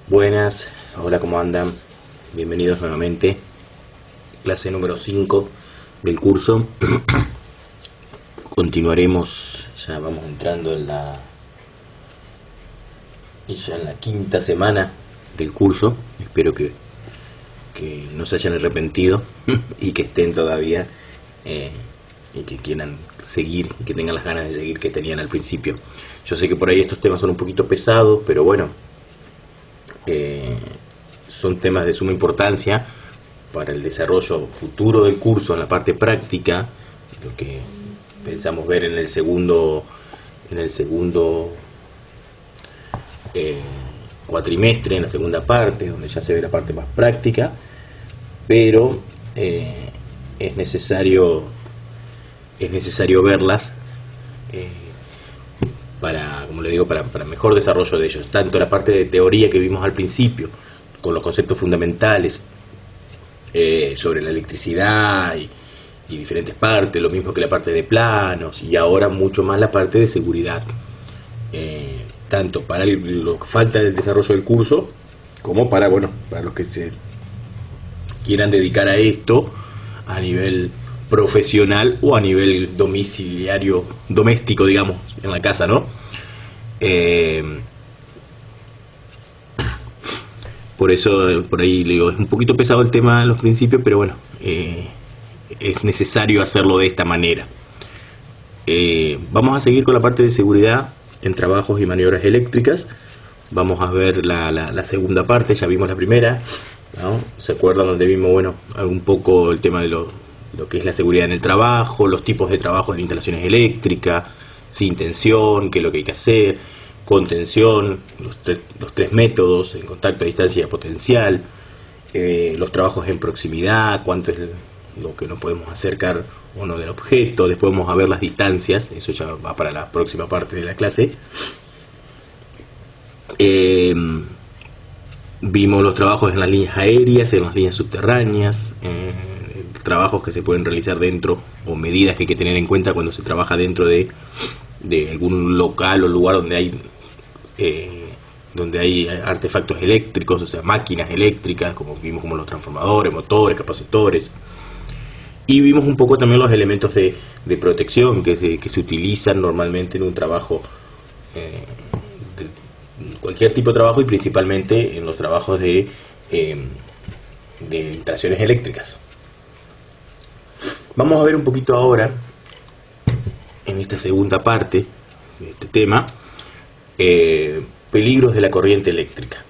Buenas, hola, ¿cómo andan? Bienvenidos nuevamente. Clase número 5 del curso. Continuaremos, ya vamos entrando en la quinta semana del curso. Espero que no se hayan arrepentido y que estén todavía y que quieran seguir y que tengan las ganas de seguir que tenían al principio. Yo sé que por ahí estos temas son un poquito pesados, pero bueno, son temas de suma importancia para el desarrollo futuro del curso en la parte práctica, lo que pensamos ver en el segundo cuatrimestre, en la segunda parte, donde ya se ve la parte más práctica, pero es necesario verlas para, como le digo, para mejor desarrollo de ellos, tanto la parte de teoría que vimos al principio, con los conceptos fundamentales sobre la electricidad y diferentes partes, lo mismo que la parte de planos, y ahora mucho más la parte de seguridad, tanto para lo que falta del desarrollo del curso, como para los que se quieran dedicar a esto a nivel profesional o a nivel doméstico, digamos, en la casa, ¿no? Por eso, por ahí le digo, es un poquito pesado el tema en los principios, pero bueno, es necesario hacerlo de esta manera. Vamos a seguir con la parte de seguridad en trabajos y maniobras eléctricas. Vamos a ver la segunda parte, ya vimos la primera, ¿no? ¿Se acuerdan donde vimos, un poco el tema de lo que es la seguridad en el trabajo, los tipos de trabajo de instalaciones eléctricas, sin tensión, qué es lo que hay que hacer, con tensión, los tres métodos, en contacto a distancia potencial, los trabajos en proximidad, cuánto es lo que nos podemos acercar o no del objeto. Después vamos a ver las distancias, eso ya va para la próxima parte de la clase. Vimos los trabajos en las líneas aéreas, en las líneas subterráneas, trabajos que se pueden realizar dentro, o medidas que hay que tener en cuenta cuando se trabaja dentro de algún local o lugar donde hay artefactos eléctricos, o sea, máquinas eléctricas, como vimos, como los transformadores, motores, capacitores. Y vimos un poco también los elementos de protección que se utilizan normalmente en un trabajo, cualquier tipo de trabajo, y principalmente en los trabajos de instalaciones eléctricas. Vamos a ver un poquito ahora, en esta segunda parte de este tema, peligros de la corriente eléctrica.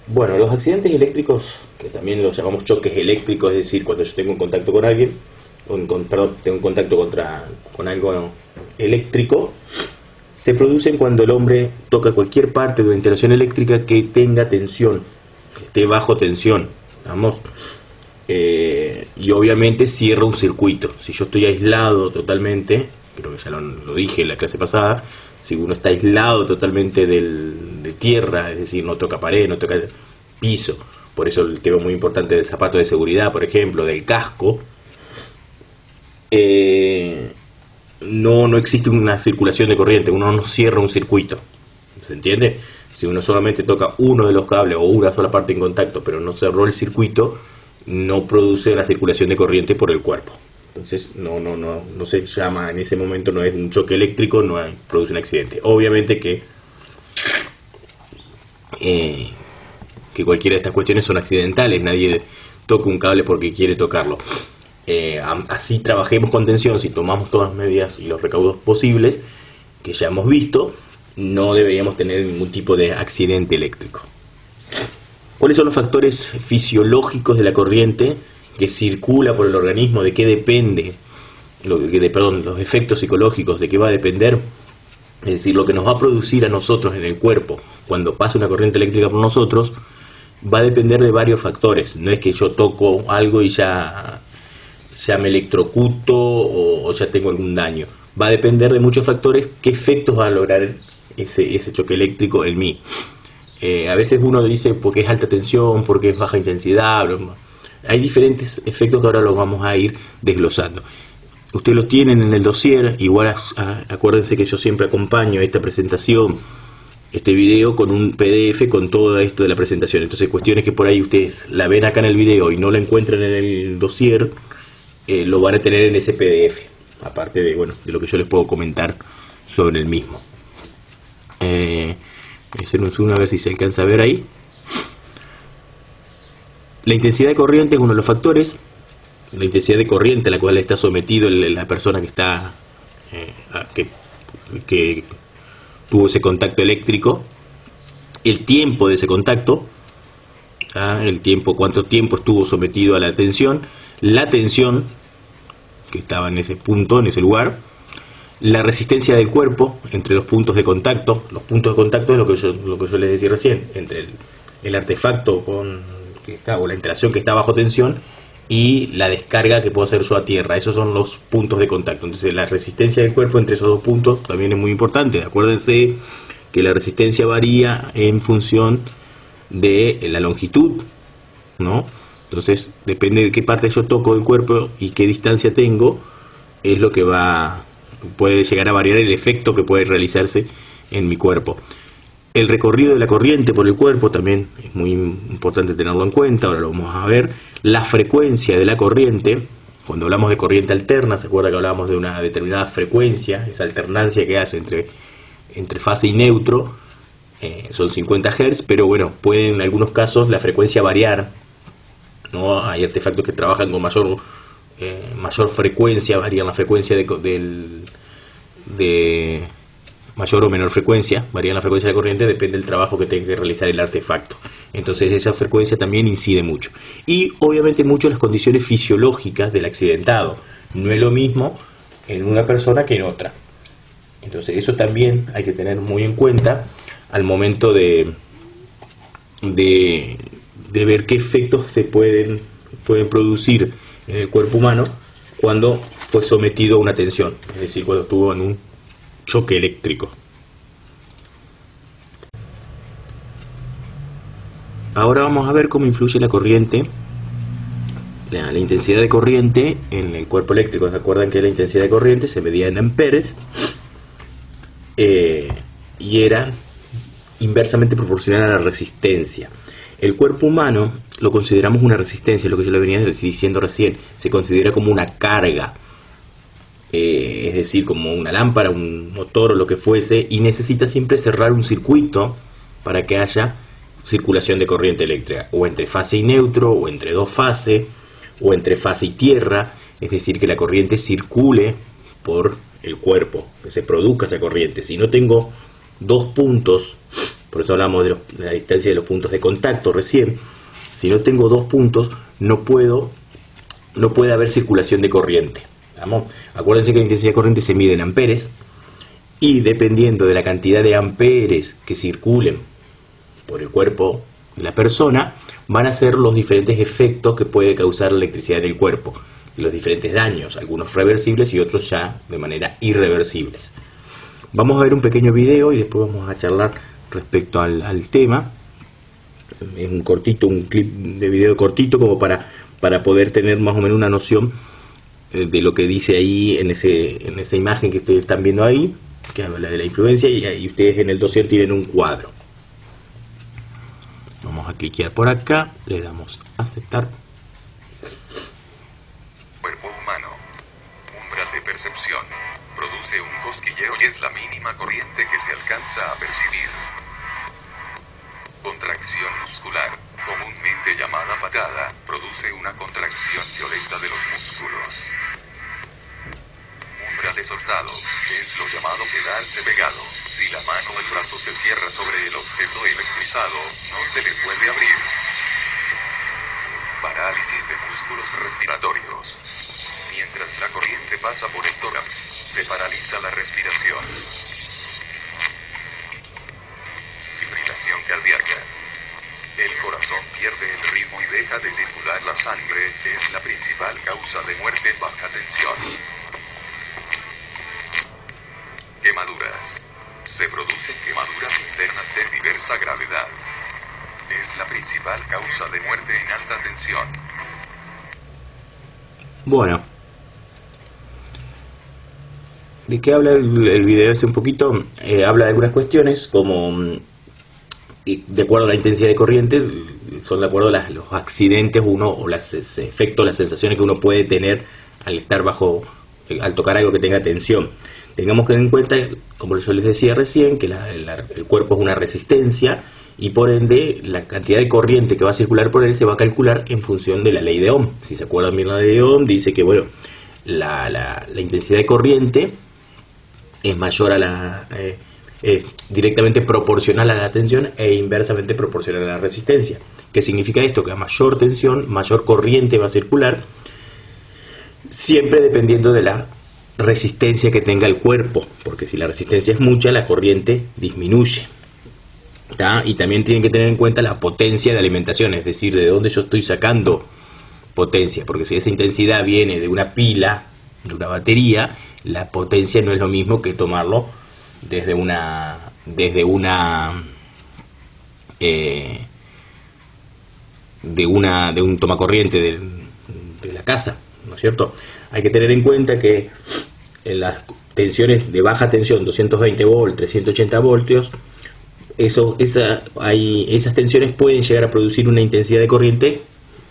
Bueno, los accidentes eléctricos, que también los llamamos choques eléctricos, es decir, cuando yo tengo un contacto con alguien, tengo un contacto con algo eléctrico, se producen cuando el hombre toca cualquier parte de una instalación eléctrica que tenga tensión, que esté bajo tensión, vamos, y obviamente cierra un circuito. Si yo estoy aislado totalmente, creo que ya lo dije en la clase pasada, si uno está aislado totalmente de tierra, es decir, no toca pared, no toca piso, por eso el tema muy importante del zapato de seguridad, por ejemplo, del casco, no existe una circulación de corriente, uno no cierra un circuito, ¿se entiende? Si uno solamente toca uno de los cables o una sola parte en contacto, pero no cerró el circuito, no produce la circulación de corriente por el cuerpo. Entonces no se llama, en ese momento no es un choque eléctrico, produce un accidente. Obviamente que cualquiera de estas cuestiones son accidentales, nadie toca un cable porque quiere tocarlo. Así trabajemos con tensión, si tomamos todas las medidas y los recaudos posibles que ya hemos visto, no deberíamos tener ningún tipo de accidente eléctrico. ¿Cuáles son los factores fisiológicos de la corriente que circula por el organismo? ¿De qué depende? Los efectos psicológicos, ¿de qué va a depender? Es decir, lo que nos va a producir a nosotros en el cuerpo cuando pasa una corriente eléctrica por nosotros va a depender de varios factores. No es que yo toco algo y ya me electrocuto o ya tengo algún daño. Va a depender de muchos factores qué efectos va a lograr ese choque eléctrico en mí. A veces uno dice porque es alta tensión, porque es baja intensidad. Hay diferentes efectos que ahora los vamos a ir desglosando. ustedes lo tienen en el dossier. Igual acuérdense que yo siempre acompaño esta presentación, este video, con un PDF con todo esto de la presentación. Entonces, cuestiones que por ahí ustedes la ven acá en el video y no la encuentran en el dossier, lo van a tener en ese PDF, aparte de, bueno, de lo que yo les puedo comentar sobre el mismo. Voy a hacer un zoom a ver si se alcanza a ver ahí. La intensidad de corriente es uno de los factores. La intensidad de corriente a la cual está sometido la persona que está que tuvo ese contacto eléctrico, el tiempo de ese contacto, el tiempo, cuánto tiempo estuvo sometido a la tensión, la tensión que estaba en ese punto, en ese lugar, la resistencia del cuerpo entre los puntos de contacto. Los puntos de contacto es lo que yo les decía recién, entre el artefacto o la instalación que está bajo tensión y la descarga que puedo hacer yo a tierra. Esos son los puntos de contacto. Entonces, la resistencia del cuerpo entre esos dos puntos también es muy importante. Acuérdense que la resistencia varía en función de la longitud, ¿no? Entonces, depende de qué parte yo toco del cuerpo y qué distancia tengo, es lo que puede llegar a variar el efecto que puede realizarse en mi cuerpo. El recorrido de la corriente por el cuerpo también es muy importante tenerlo en cuenta. Ahora lo vamos a ver. La frecuencia de la corriente. Cuando hablamos de corriente alterna, ¿se acuerda que hablábamos de una determinada frecuencia? Esa alternancia que hace entre fase y neutro. Son 50 Hz, pero bueno, puede en algunos casos la frecuencia variar, ¿no? Hay artefactos que trabajan con mayor frecuencia, varían la frecuencia de mayor o menor frecuencia, varía la frecuencia de la corriente, depende del trabajo que tenga que realizar el artefacto. Entonces esa frecuencia también incide mucho. Y obviamente mucho las condiciones fisiológicas del accidentado. No es lo mismo en una persona que en otra. Entonces eso también hay que tener muy en cuenta al momento de ver qué efectos se pueden producir en el cuerpo humano cuando fue sometido a una tensión, es decir, cuando estuvo en un choque eléctrico. Ahora vamos a ver cómo influye la corriente, la intensidad de corriente en el cuerpo eléctrico. ¿Se acuerdan que la intensidad de corriente se medía en amperes y era inversamente proporcional a la resistencia? El cuerpo humano lo consideramos una resistencia, lo que yo le venía diciendo recién, se considera como una carga. Es decir, como una lámpara, un motor o lo que fuese, y necesita siempre cerrar un circuito para que haya circulación de corriente eléctrica, o entre fase y neutro, o entre dos fases, o entre fase y tierra, es decir, que la corriente circule por el cuerpo, que se produzca esa corriente. Si no tengo dos puntos, por eso hablamos de la distancia de los puntos de contacto recién, si no tengo dos puntos, no puede haber circulación de corriente. ¿Vamos? Acuérdense que la intensidad de corriente se mide en amperes y dependiendo de la cantidad de amperes que circulen por el cuerpo de la persona, van a ser los diferentes efectos que puede causar la electricidad en el cuerpo, los diferentes daños, algunos reversibles y otros ya de manera irreversibles. Vamos a ver un pequeño video y después vamos a charlar respecto al tema. Es un clip de video cortito como para poder tener más o menos una noción de lo que dice ahí en esa imagen que ustedes están viendo ahí, que habla de la influencia, y ustedes en el dossier tienen un cuadro. Vamos a cliquear por acá, le damos a aceptar. Cuerpo humano. Umbral de percepción. Produce un cosquilleo y es la mínima corriente que se alcanza a percibir. Contracción muscular, comúnmente llamada patada, produce una contracción violenta de los músculos. Umbrales soltados, es lo llamado quedarse pegado. Si la mano o el brazo se cierra sobre el objeto electrizado, no se le puede abrir. Parálisis de músculos respiratorios. Mientras la corriente pasa por el tórax, se paraliza la respiración. Fibrilación cardíaca. El corazón pierde el ritmo y deja de circular la sangre, que es la principal causa de muerte en baja tensión. Quemaduras. Se producen quemaduras internas de diversa gravedad. Es la principal causa de muerte en alta tensión. Bueno, ¿De qué habla el video ese un poquito? Habla de algunas cuestiones como, de acuerdo a la intensidad de corriente, son de acuerdo a los accidentes o los efectos, las sensaciones que uno puede tener al estar al tocar algo que tenga tensión. Tengamos que tener en cuenta, como yo les decía recién, que el cuerpo es una resistencia y por ende la cantidad de corriente que va a circular por él se va a calcular en función de la ley de Ohm. Si se acuerdan bien, la ley de Ohm dice que bueno, la intensidad de corriente es mayor a directamente proporcional a la tensión e inversamente proporcional a la resistencia. ¿Qué significa esto? Que a mayor tensión, mayor corriente va a circular, siempre dependiendo de la resistencia que tenga el cuerpo, porque si la resistencia es mucha, la corriente disminuye. ¿Tá? Y también tienen que tener en cuenta la potencia de alimentación, es decir, de dónde yo estoy sacando potencia, porque si esa intensidad viene de una pila, de una batería, la potencia no es lo mismo que tomarlo desde un tomacorriente de la casa, ¿no es cierto? Hay que tener en cuenta que en las tensiones de baja tensión, 220 volts, 380 voltios, esas tensiones pueden llegar a producir una intensidad de corriente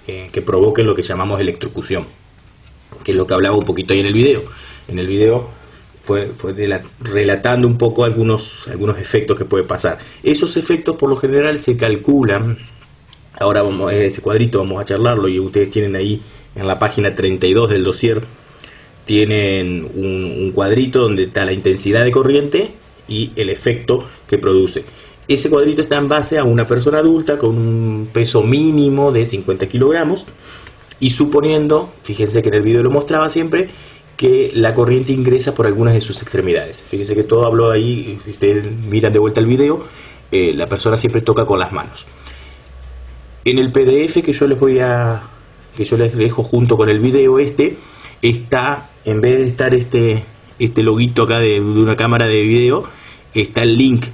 que provoque lo que llamamos electrocución, que es lo que hablaba un poquito ahí en el video. En el video fue relatando un poco algunos efectos que puede pasar. Esos efectos por lo general se calculan. Ahora vamos a ese cuadrito, vamos a charlarlo, y ustedes tienen ahí en la página 32 del dossier, tienen un cuadrito donde está la intensidad de corriente y el efecto que produce. Ese cuadrito está en base a una persona adulta con un peso mínimo de 50 kilogramos y suponiendo, fíjense que en el video lo mostraba siempre, que la corriente ingresa por algunas de sus extremidades. Fíjense que todo habló ahí, si ustedes miran de vuelta el video, la persona siempre toca con las manos. En el PDF que yo les dejo junto con el video está, en vez de estar este loguito acá de una cámara de video, está el link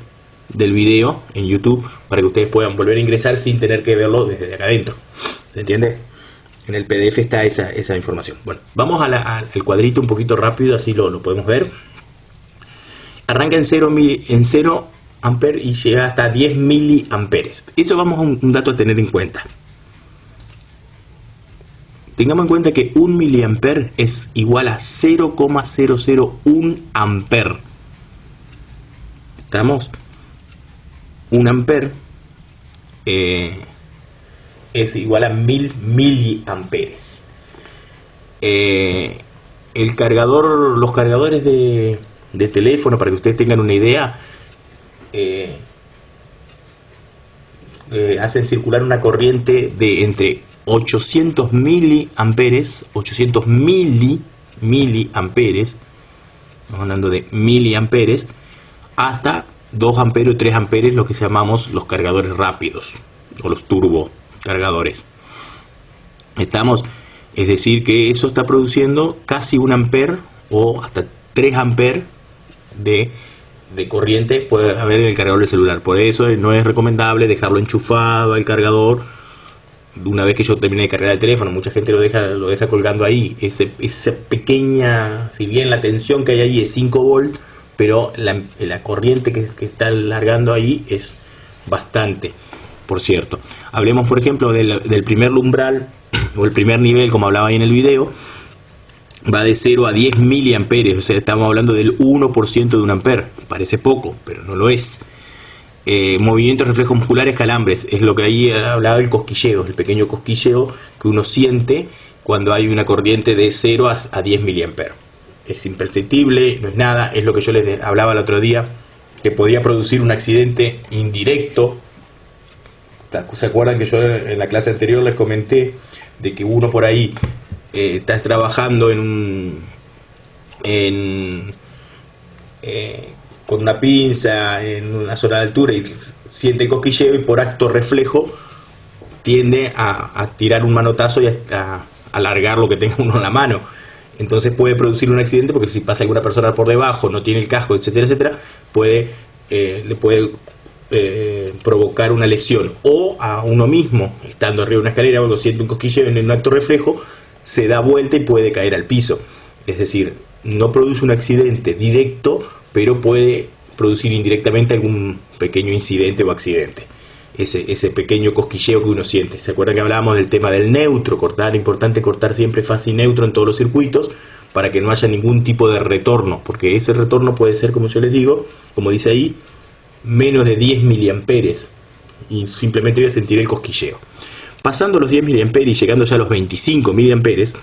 del video en YouTube para que ustedes puedan volver a ingresar sin tener que verlo desde acá adentro. ¿Se entiende? En el PDF está esa información. Bueno, vamos al cuadrito un poquito rápido, así lo podemos ver. Arranca en 0 amperes y llega hasta 10 miliamperes. Eso vamos a un dato a tener en cuenta. Tengamos en cuenta que 1 miliamper es igual a 0,001 amper. ¿Estamos? 1 amper es igual a 1000 miliamperes. Los cargadores de teléfono, para que ustedes tengan una idea, hacen circular una corriente de entre 800 miliamperes, miliamperes, estamos hablando de miliamperes, hasta 2 amperes o 3 amperes, lo que llamamos los cargadores rápidos o los turbo cargadores. Es decir, que eso está produciendo casi 1 amper o hasta 3 amperes de corriente puede haber en el cargador del celular. Por eso no es recomendable dejarlo enchufado al cargador una vez que yo terminé de cargar el teléfono. Mucha gente lo deja colgando ahí. Esa pequeña, si bien la tensión que hay ahí es 5 volts, pero la corriente que está largando ahí es bastante, por cierto. Hablemos, por ejemplo, del primer umbral o el primer nivel, como hablaba ahí en el video. Va de 0 a 10 miliamperes, o sea, estamos hablando del 1% de un amper. Parece poco, pero no lo es. Movimientos, reflejos musculares, calambres, es lo que ahí hablaba el cosquilleo, el pequeño cosquilleo que uno siente cuando hay una corriente de 0 a 10 miliamperes. Es imperceptible, no es nada, es lo que yo les hablaba el otro día, que podía producir un accidente indirecto. ¿Se acuerdan que yo en la clase anterior les comenté de que uno por ahí está trabajando con una pinza en una zona de altura y siente el cosquilleo y por acto reflejo tiende a tirar un manotazo y a alargar lo que tenga uno en la mano? Entonces puede producir un accidente, porque si pasa alguna persona por debajo, no tiene el casco, etcétera, etcétera, le puede provocar una lesión. O a uno mismo, estando arriba de una escalera o algo, siente un cosquilleo en un acto reflejo, se da vuelta y puede caer al piso. Es decir, no produce un accidente directo, pero puede producir indirectamente algún pequeño incidente o accidente. Ese pequeño cosquilleo que uno siente. ¿Se acuerdan que hablábamos del tema del neutro? Importante cortar siempre fase y neutro en todos los circuitos para que no haya ningún tipo de retorno, porque ese retorno puede ser, como yo les digo, como dice ahí, menos de 10 miliamperes y simplemente voy a sentir el cosquilleo. Pasando los 10 miliamperes y llegando ya a los 25 miliamperes,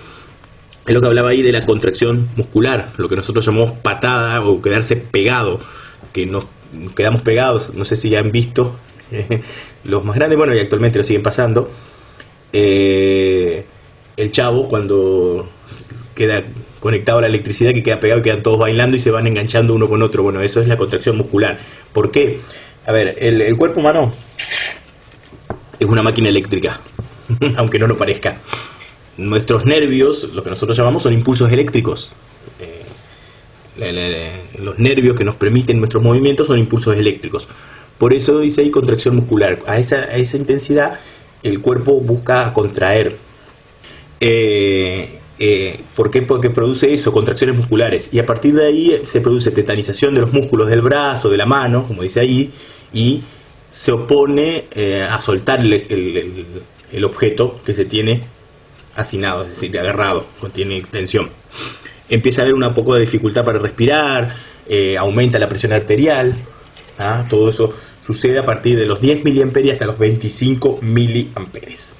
es lo que hablaba ahí de la contracción muscular, lo que nosotros llamamos patada o quedarse pegado, que nos quedamos pegados. No sé si ya han visto los más grandes, bueno, y actualmente lo siguen pasando. El chavo, cuando queda conectado a la electricidad, que queda pegado y quedan todos bailando y se van enganchando uno con otro. Bueno, eso es la contracción muscular. ¿Por qué? A ver, el cuerpo humano es una máquina eléctrica, aunque no lo parezca. Nuestros nervios, lo que nosotros llamamos, son impulsos eléctricos. Los nervios que nos permiten nuestros movimientos son impulsos eléctricos. Por eso dice ahí contracción muscular. A esa intensidad el cuerpo busca contraer. ¿Por qué? Porque produce eso, contracciones musculares. Y a partir de ahí se produce tetanización de los músculos del brazo, de la mano, como dice ahí, y se opone a soltar el objeto que se tiene hacinado, es decir, agarrado, contiene tensión. Empieza a haber un poco de dificultad para respirar, aumenta la presión arterial. Todo eso sucede a partir de los 10 miliamperes hasta los 25 miliamperes.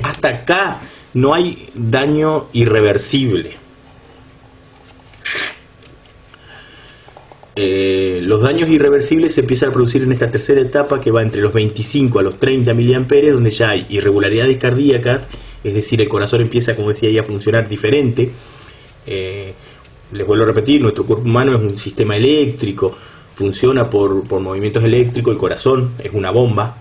Hasta acá no hay daño irreversible. Los daños irreversibles se empiezan a producir en esta tercera etapa, que va entre los 25 a los 30 miliamperes, donde ya hay irregularidades cardíacas, es decir, el corazón empieza, como decía ahí, a funcionar diferente. Les vuelvo a repetir, nuestro cuerpo humano es un sistema eléctrico, funciona por movimientos eléctricos. El corazón es una bomba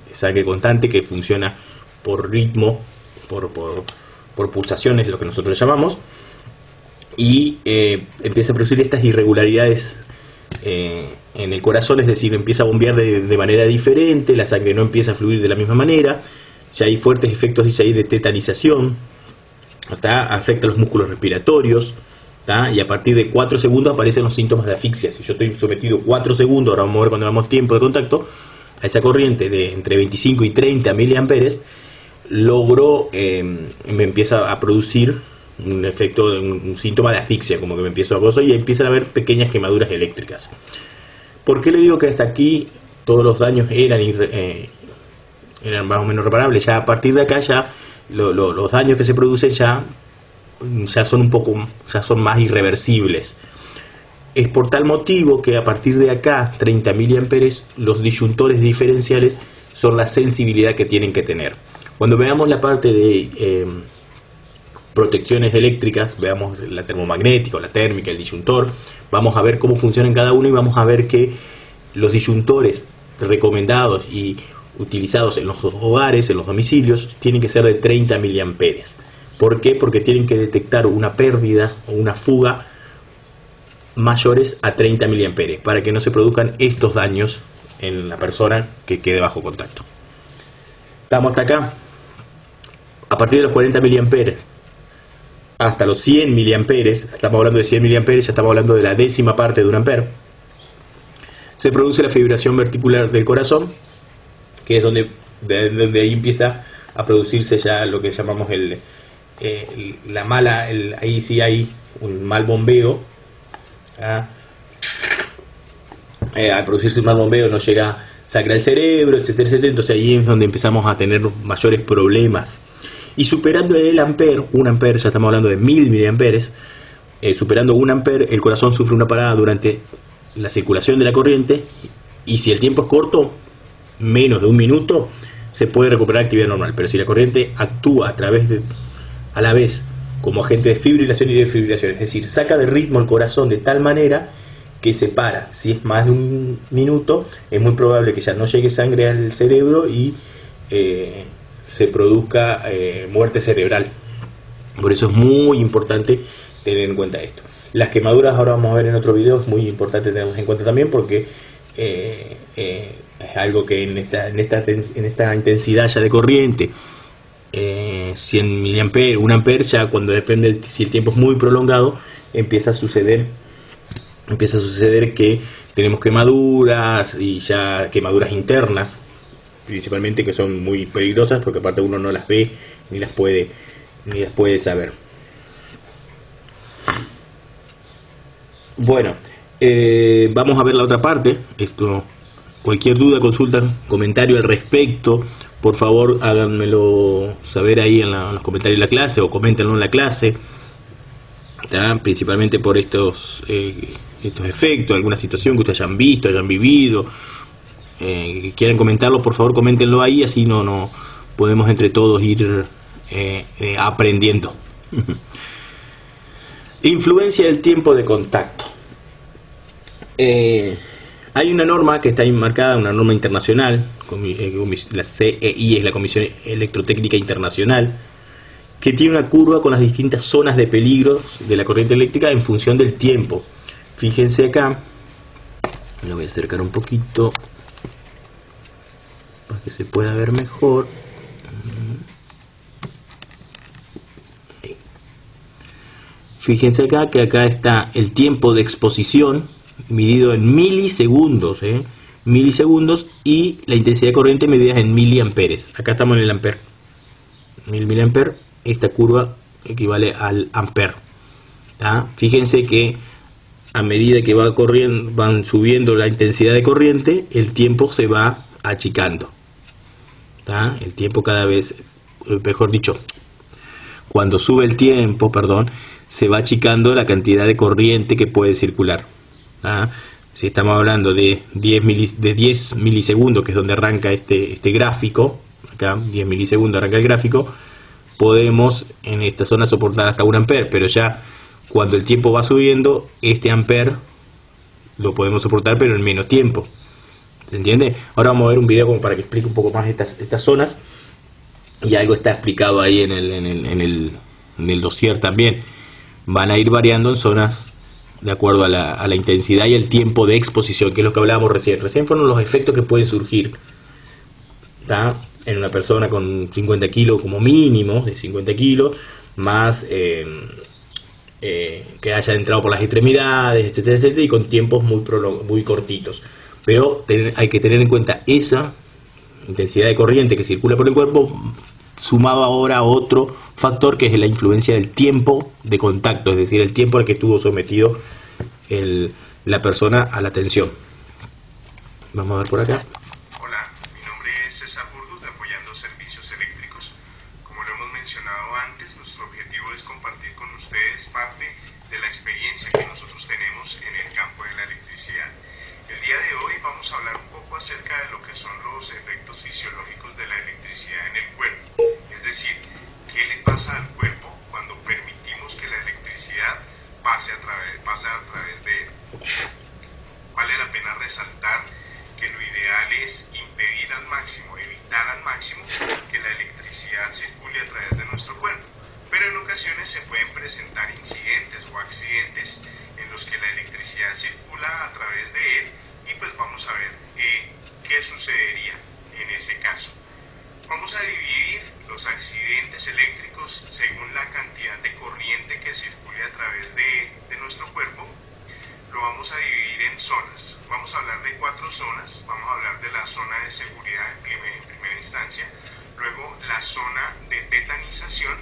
de sangre constante que funciona por ritmo, por pulsaciones, lo que nosotros llamamos, y empieza a producir estas irregularidades en el corazón, es decir, empieza a bombear de manera diferente, la sangre no empieza a fluir de la misma manera, ya hay fuertes efectos de tetanización, afecta los músculos respiratorios, y a partir de 4 segundos aparecen los síntomas de asfixia. Si yo estoy sometido 4 segundos, ahora vamos a ver cuando damos tiempo de contacto, a esa corriente de entre 25 y 30 miliamperes, me empieza a producir un efecto, un síntoma de asfixia, como que me empiezo a gozar y empiezan a haber pequeñas quemaduras eléctricas. ¿Por qué le digo que hasta aquí todos los daños eran más o menos reparables? Ya a partir de acá ya los daños que se producen ya son más irreversibles. Es por tal motivo que a partir de acá, 30 miliamperes, los disyuntores diferenciales son la sensibilidad que tienen que tener. Cuando veamos la parte de protecciones eléctricas, veamos la termomagnética, la térmica, el disyuntor, vamos a ver cómo funcionan cada uno y vamos a ver que los disyuntores recomendados y utilizados en los hogares, en los domicilios, tienen que ser de 30 miliamperes. ¿Por qué? Porque tienen que detectar una pérdida o una fuga mayores a 30 miliamperes para que no se produzcan estos daños en la persona que quede bajo contacto. Estamos hasta acá. A partir de los 40 miliamperes hasta los 100 miliamperes, estamos hablando de 100 miliamperes, ya estamos hablando de la décima parte de un ampere, se produce la fibrilación verticular del corazón, que es donde ahí empieza a producirse ya lo que llamamos ahí sí hay un mal bombeo. Al producirse un mal bombeo no llega sangre al cerebro, etcétera, etcétera. Entonces ahí es donde empezamos a tener mayores problemas. Y superando el ampere, un ampere, ya estamos hablando de 1000 miliamperes, superando un ampere, el corazón sufre una parada durante la circulación de la corriente, y si el tiempo es corto, menos de un minuto, se puede recuperar actividad normal. Pero si la corriente actúa a la vez como agente de fibrilación y desfibrilación, es decir, saca de ritmo el corazón de tal manera que se para. Si es más de un minuto, es muy probable que ya no llegue sangre al cerebro y se produzca muerte cerebral. Por eso es muy importante tener en cuenta esto. Las quemaduras, ahora vamos a ver en otro video, es muy importante tenerlas en cuenta también, porque es algo que en esta intensidad ya de corriente 100 miliamperes, 1 ampere, ya cuando depende si el tiempo es muy prolongado, empieza a suceder que tenemos quemaduras, y ya quemaduras internas principalmente, que son muy peligrosas porque aparte uno no las ve ni las puede saber. Bueno, vamos a ver la otra parte. Cualquier duda, consulta, comentario al respecto, por favor háganmelo saber ahí en los comentarios de la clase, o coméntenlo en la clase, ¿tá? Principalmente por estos efectos, alguna situación que ustedes hayan visto, hayan vivido, que quieran comentarlo, por favor coméntenlo ahí, así no podemos entre todos ir aprendiendo. Influencia del tiempo de contacto. Hay una norma que está enmarcada, una norma internacional, la CEI es la Comisión Electrotécnica Internacional, que tiene una curva con las distintas zonas de peligro de la corriente eléctrica en función del tiempo. Fíjense acá, lo voy a acercar un poquito para que se pueda ver mejor. Fíjense acá que acá está el tiempo de exposición medido en milisegundos, milisegundos, y la intensidad de corriente medida en miliamperes. Acá estamos en el ampere. 1000 miliamperes, esta curva equivale al ampere. ¿Tá? Fíjense que a medida que van subiendo la intensidad de corriente, el tiempo se va achicando. ¿Tá? El tiempo cada vez, mejor dicho, cuando sube el tiempo, se va achicando la cantidad de corriente que puede circular. Si estamos hablando de 10 milisegundos, que es donde arranca este gráfico, acá 10 milisegundos arranca el gráfico, podemos en esta zona soportar hasta 1 ampere, pero ya cuando el tiempo va subiendo, este ampere lo podemos soportar, pero en menos tiempo. ¿Se entiende? Ahora vamos a ver un video como para que explique un poco más estas zonas, y algo está explicado ahí en el dossier también. Van a ir variando en zonas de acuerdo a la intensidad y el tiempo de exposición, que es lo que hablábamos recién. Recién fueron los efectos que pueden surgir, ¿tá? En una persona con 50 kilos como mínimo, de 50 kilos, más que haya entrado por las extremidades, etcétera, etcétera, y con tiempos muy cortitos. Pero hay que tener en cuenta esa intensidad de corriente que circula por el cuerpo, sumado ahora a otro factor, que es la influencia del tiempo de contacto, es decir, el tiempo al que estuvo sometido la persona a la tensión. Vamos a ver por acá. Hola, mi nombre es César Burgos, de Apoyando Servicios Eléctricos. Como lo hemos mencionado antes, nuestro objetivo es compartir con ustedes parte de la experiencia que nosotros tenemos en el campo de la electricidad. El día de hoy vamos a hablar un poco acerca de lo que son los efectos fisiológicos de la electricidad en el cuerpo. Es decir, qué le pasa al cuerpo cuando permitimos que la electricidad pase a través de él. Vale la pena resaltar que lo ideal es impedir al máximo, evitar al máximo que la electricidad circule a través de nuestro cuerpo. Pero en ocasiones se pueden presentar incidentes o accidentes en los que la electricidad circula a través de él, y pues vamos a ver qué sucedería en ese caso. Vamos a dividir los accidentes eléctricos según la cantidad de corriente que circule a través de nuestro cuerpo. Lo vamos a dividir en zonas. Vamos a hablar de 4 zonas. Vamos a hablar de la zona de seguridad en primera instancia, luego la zona de tetanización,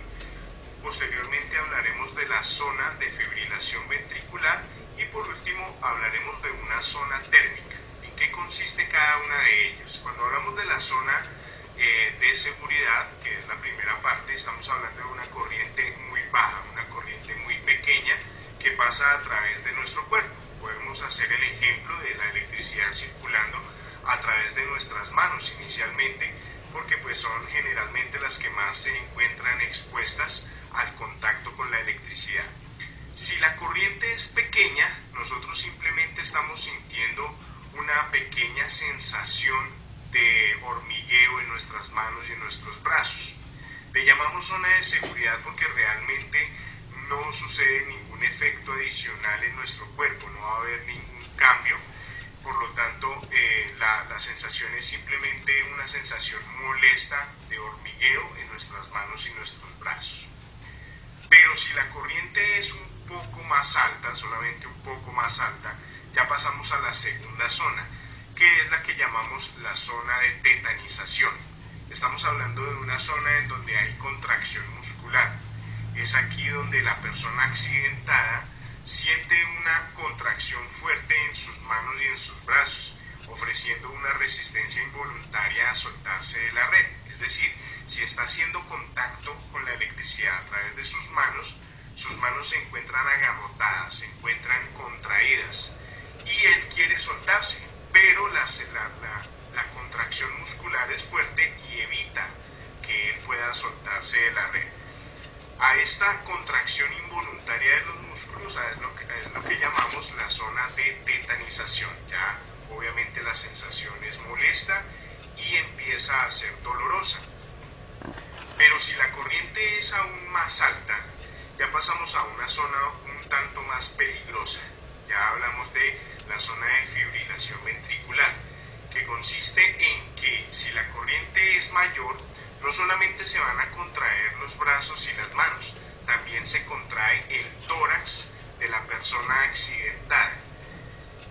posteriormente hablaremos de la zona de fibrilación ventricular, y por último hablaremos de una zona térmica. ¿En qué consiste cada una de ellas? Cuando hablamos de la zona de seguridad, que es la primera parte, estamos hablando de una corriente muy baja, una corriente muy pequeña que pasa a través de nuestro cuerpo. Podemos hacer el ejemplo de la electricidad circulando a través de nuestras manos inicialmente, porque pues son generalmente las que más se encuentran expuestas al contacto con la electricidad. Si la corriente es pequeña, nosotros simplemente estamos sintiendo una pequeña sensación de hormigueo en nuestras manos y en nuestros brazos. Le llamamos zona de seguridad porque realmente no sucede ningún efecto adicional en nuestro cuerpo, no va a haber ningún cambio por lo tanto la sensación es simplemente una sensación molesta de hormigueo en nuestras manos y nuestros brazos. Pero si la corriente es un poco más alta, solamente un poco más alta, ya pasamos a la segunda zona, que es la que llamamos la zona de tetanización. Estamos hablando de una zona en donde hay contracción muscular. Es aquí donde la persona accidentada siente una contracción fuerte en sus manos y en sus brazos, ofreciendo una resistencia involuntaria a soltarse de la red. Es decir, si está haciendo contacto con la electricidad a través de sus manos se encuentran agarrotadas, se encuentran contraídas y él quiere soltarse, pero la contracción muscular es fuerte y evita que él pueda soltarse de la red. A esta contracción involuntaria de los músculos es lo que llamamos la zona de tetanización. Ya obviamente la sensación es molesta y empieza a ser dolorosa. Pero si la corriente es aún más alta, ya pasamos a una zona un tanto más peligrosa. Ya hablamos de la zona de fibrilación ventricular, que consiste en que si la corriente es mayor, no solamente se van a contraer los brazos y las manos, también se contrae el tórax de la persona accidentada.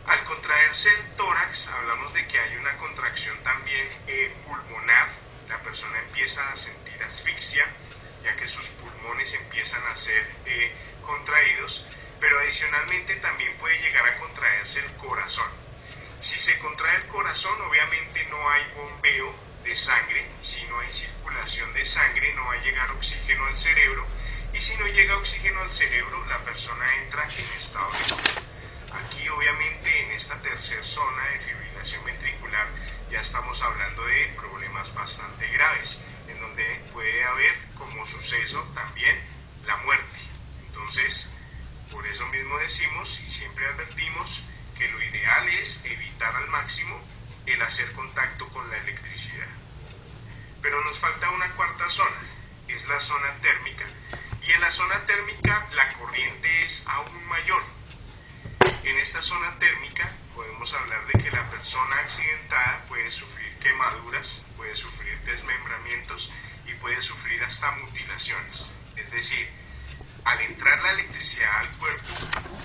Al contraerse el tórax, hablamos de que hay una contracción también pulmonar. La persona empieza a sentir asfixia, ya que sus pulmones empiezan a ser contraídos, pero adicionalmente también puede llegar a contraerse el corazón. Si se contrae el corazón, obviamente no hay bombeo de sangre. Si no hay circulación de sangre, no va a llegar oxígeno al cerebro, y si no llega oxígeno al cerebro, la persona entra en estado de coma. Aquí obviamente en esta tercera zona de fibrilación ventricular ya estamos hablando de problemas bastante graves, en donde puede haber como suceso también la muerte. Entonces, por eso mismo decimos y siempre advertimos que lo ideal es evitar al máximo el hacer contacto con la electricidad. Pero nos falta una cuarta zona, es la zona térmica, y en la zona térmica la corriente es aún mayor. En esta zona térmica podemos hablar de que la persona accidentada puede sufrir quemaduras, puede sufrir desmembramientos y puede sufrir hasta mutilaciones. Es decir, al entrar la electricidad al cuerpo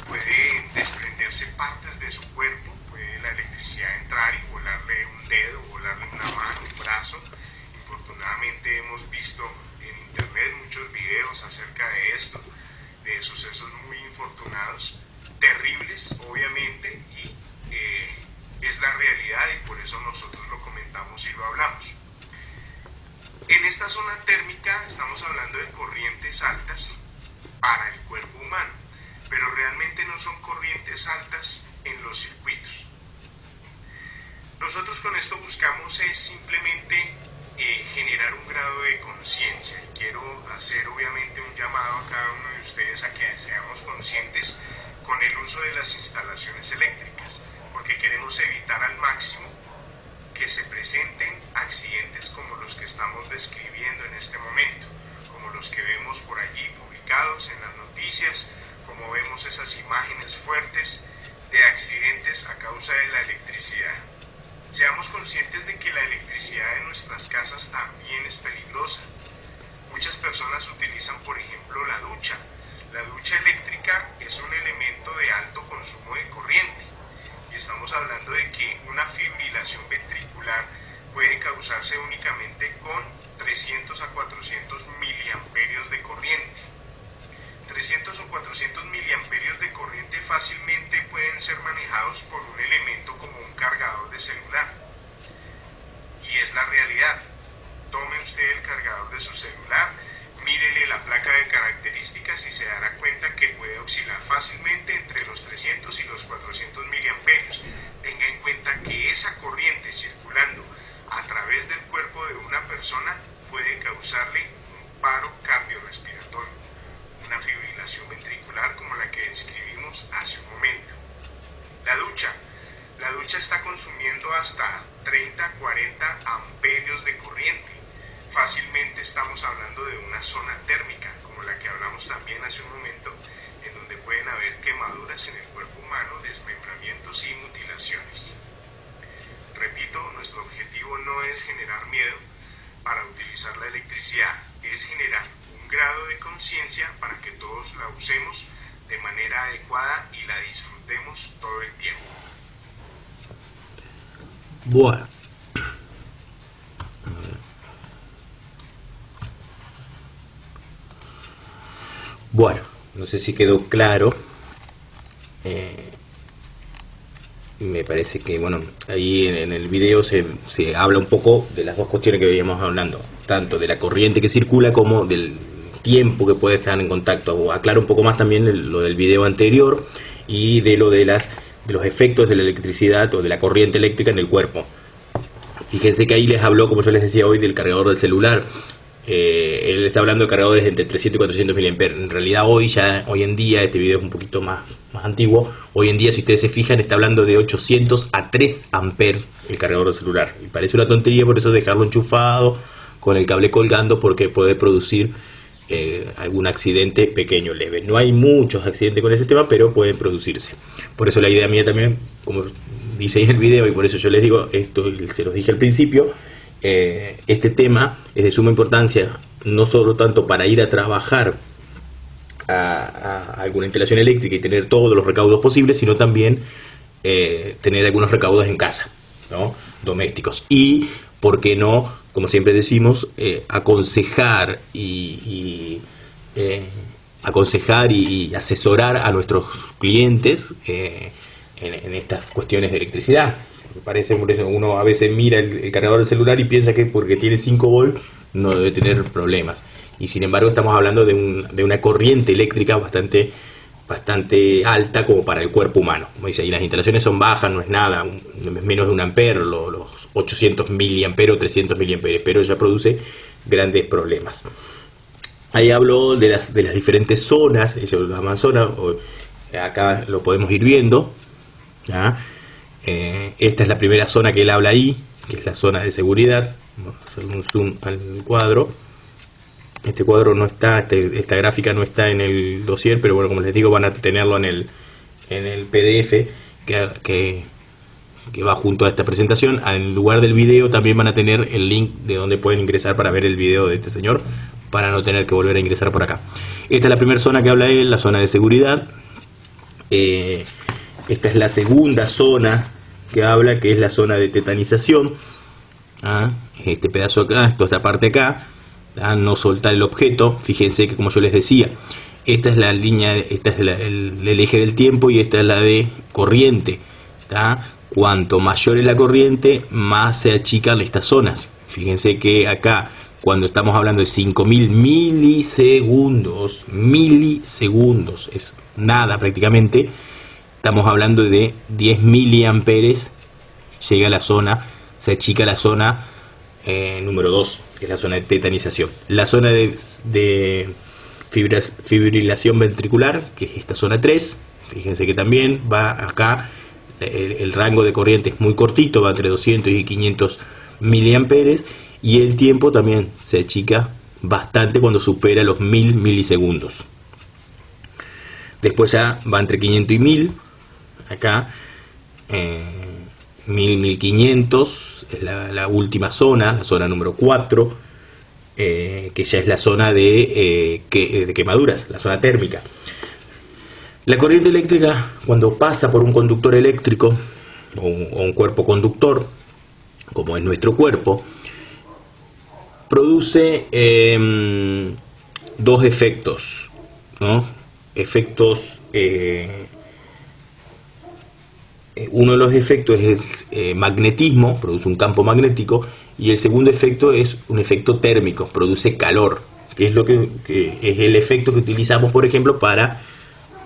puede desprenderse partes de su cuerpo, puede la electricidad entrar y volarle un dedo, volarle una mano, un brazo. Infortunadamente hemos visto en internet muchos videos acerca de esto, de sucesos muy infortunados, terribles obviamente, y es la realidad y por eso nosotros lo comentamos y lo hablamos. En esta zona térmica estamos hablando de corrientes altas para el cuerpo humano, pero realmente no son corrientes altas en los circuitos. Nosotros con esto buscamos es simplemente generar un grado de conciencia, y quiero hacer obviamente un llamado a cada uno de ustedes a que seamos conscientes con el uso de las instalaciones eléctricas, porque queremos evitar al máximo que se presenten accidentes como los que estamos describiendo en este momento, como los que vemos por allí publicados en las noticias, como vemos esas imágenes fuertes de accidentes a causa de la electricidad. Seamos conscientes de que la electricidad en nuestras casas también es peligrosa. Muchas personas utilizan, por ejemplo, la ducha. La ducha eléctrica es un elemento de alto consumo de corriente, y estamos hablando de que una fibrilación ventricular puede causarse únicamente con 300 a 400 miliamperios de corriente. 300 o 400 miliamperios de corriente fácilmente pueden ser manejados por un elemento como un cargador de celular. Y es la realidad. Tome usted el cargador de su celular, mírele la placa de características y se dará cuenta que puede oscilar fácilmente entre los 300 y los 400 miliamperios. Tenga en cuenta que esa corriente circulando a través del cuerpo de una persona puede causarle un paro cardiorrespiratorio, una fibrilación ventricular como la que describimos hace un momento. La ducha está consumiendo hasta 30-40 amperios de corriente. Fácilmente estamos hablando de una zona térmica, como la que hablamos también hace un momento, en donde pueden haber quemaduras en el cuerpo humano, desmembramientos y mutilaciones. utilizar la electricidad, es generar un grado de conciencia para que todos la usemos de manera adecuada y la disfrutemos todo el tiempo. Bueno. Bueno, no sé si quedó claro. Me parece que, bueno, ahí en el video se habla un poco de las dos cuestiones que veníamos hablando, tanto de la corriente que circula como del tiempo que puede estar en contacto. Aclaro un poco más también lo del video anterior y de lo de los efectos de la electricidad o de la corriente eléctrica en el cuerpo. Fíjense que ahí les habló, como yo les decía hoy, del cargador del celular. Él está hablando de cargadores entre 300 y 400 mAh. En realidad hoy en día, este video es un poquito más antiguo. Hoy en día, si ustedes se fijan, está hablando de 800 a 3 amperes el cargador del celular. Y parece una tontería, por eso dejarlo enchufado con el cable colgando, porque puede producir algún accidente pequeño, leve. No hay muchos accidentes con ese tema, pero pueden producirse. Por eso la idea mía también, como dice ahí en el video, y por eso yo les digo esto, y se los dije al principio, este tema es de suma importancia, no solo tanto para ir a trabajar a alguna instalación eléctrica y tener todos los recaudos posibles, sino también tener algunos recaudos en casa, ¿no? Domésticos. Y, ¿por qué no? Como siempre decimos, aconsejar y asesorar a nuestros clientes en estas cuestiones de electricidad. Me parece, por eso uno a veces mira el cargador del celular y piensa que porque tiene 5 volts no debe tener problemas. Y sin embargo estamos hablando de una corriente eléctrica bastante alta como para el cuerpo humano. Como dice, y las instalaciones son bajas, no es nada, menos de 1 ampere, los 800 miliamperes o 300 miliamperes, pero ya produce grandes problemas. Ahí hablo de las diferentes zonas, ellos lo llaman zonas, acá lo podemos ir viendo, ¿ya? Esta es la primera zona que él habla ahí, que es la zona de seguridad. Vamos a hacer un zoom al cuadro. Este cuadro no está, esta gráfica no está en el dossier, pero bueno, como les digo, van a tenerlo en el PDF que va junto a esta presentación. En lugar del video también van a tener el link de donde pueden ingresar para ver el video de este señor, para no tener que volver a ingresar por acá. Esta es la primera zona que habla él, la zona de seguridad. Esta es la segunda zona que habla, que es la zona de tetanización. Este pedazo acá, esta parte acá, no soltar el objeto. Fíjense que, como yo les decía, esta es la línea, esta es el eje del tiempo y esta es la de corriente. Cuanto mayor es la corriente, más se achican estas zonas. Fíjense que acá, cuando estamos hablando de 5000 milisegundos, es nada prácticamente. Estamos hablando de 10 miliamperes, llega a la zona, se achica la zona número 2, que es la zona de tetanización. La zona de fibrilación ventricular, que es esta zona 3, fíjense que también va acá, el rango de corriente es muy cortito, va entre 200 y 500 miliamperes, y el tiempo también se achica bastante cuando supera los 1000 milisegundos. Después ya va entre 500 y 1000. Acá 1500 es la última zona, la zona número 4, que ya es la zona de quemaduras, la zona térmica. La corriente eléctrica, cuando pasa por un conductor eléctrico o un cuerpo conductor, como es nuestro cuerpo, produce dos efectos, ¿no? Efectos, uno de los efectos es magnetismo, produce un campo magnético, y el segundo efecto es un efecto térmico, produce calor, que es lo que es el efecto que utilizamos, por ejemplo, para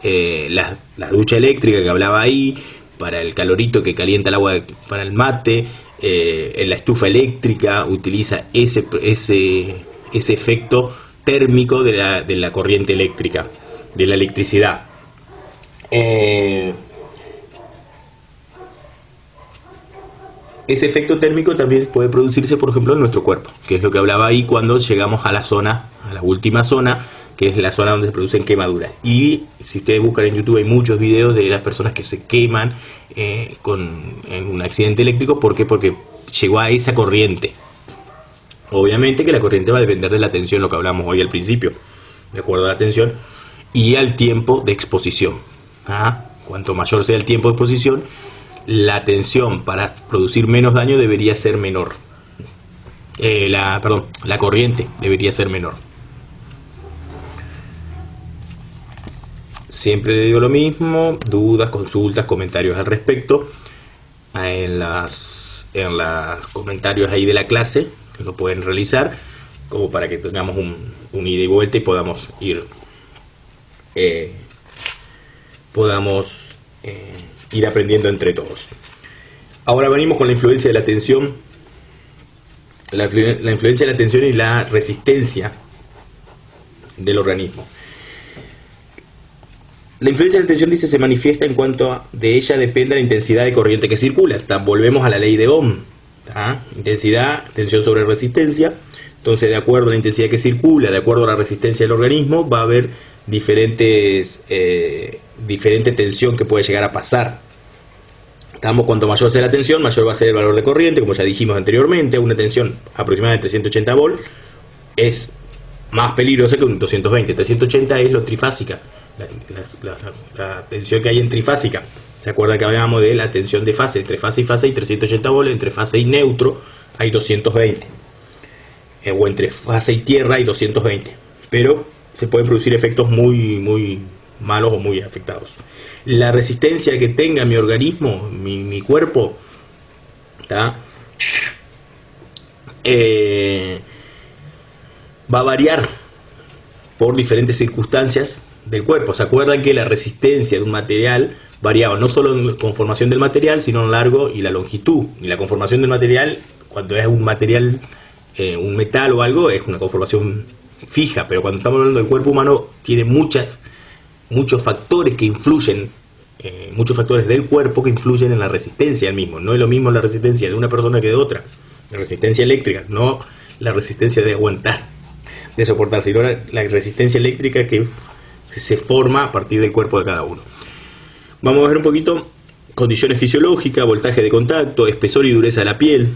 la ducha eléctrica que hablaba ahí, para el calorito que calienta el agua para el mate. En la estufa eléctrica utiliza ese efecto térmico de la corriente eléctrica, de la electricidad. Ese efecto térmico también puede producirse, por ejemplo, en nuestro cuerpo, que es lo que hablaba ahí cuando llegamos a la última zona, que es la zona donde se producen quemaduras. Y si ustedes buscan en YouTube, hay muchos videos de las personas que se queman en un accidente eléctrico. ¿Por qué? Porque llegó a esa corriente. Obviamente que la corriente va a depender de la tensión, lo que hablamos hoy al principio, de acuerdo a la tensión y al tiempo de exposición. Cuanto mayor sea el tiempo de exposición, la tensión para producir menos daño debería ser menor. La corriente debería ser menor. Siempre digo lo mismo, dudas, consultas, comentarios al respecto. En los comentarios ahí de la clase lo pueden realizar, como para que tengamos un ida y vuelta y podamos ir aprendiendo entre todos. Ahora venimos con la influencia de la tensión, la influencia de la tensión y la resistencia del organismo. La influencia de la tensión, dice, se manifiesta en cuanto de ella depende la intensidad de corriente que circula. Volvemos a la ley de Ohm. Intensidad, tensión sobre resistencia. Entonces, de acuerdo a la intensidad que circula, de acuerdo a la resistencia del organismo, va a haber diferente tensión que puede llegar a pasar. Cuanto mayor sea la tensión, mayor va a ser el valor de corriente, como ya dijimos anteriormente. Una tensión aproximada de 380 volts es más peligrosa que un 220. 380 es lo trifásica, la tensión que hay en trifásica. ¿Se acuerdan que hablábamos de la tensión de fase? Entre fase y fase hay 380 volts, entre fase y neutro hay 220. O entre fase y tierra hay 220. Pero se pueden producir efectos muy, muy malos o muy afectados. La resistencia que tenga mi organismo, mi cuerpo, va a variar por diferentes circunstancias del cuerpo. ¿Se acuerdan que la resistencia de un material variaba no solo en la conformación del material, sino en largo y la longitud? Y la conformación del material, cuando es un material, un metal o algo, es una conformación fija, pero cuando estamos hablando del cuerpo humano, tiene muchos factores que influyen, muchos factores del cuerpo que influyen en la resistencia al mismo. No es lo mismo la resistencia de una persona que de otra. La resistencia eléctrica, no la resistencia de aguantar, de soportar, sino la resistencia eléctrica que se forma a partir del cuerpo de cada uno. Vamos a ver un poquito condiciones fisiológicas, voltaje de contacto, espesor y dureza de la piel,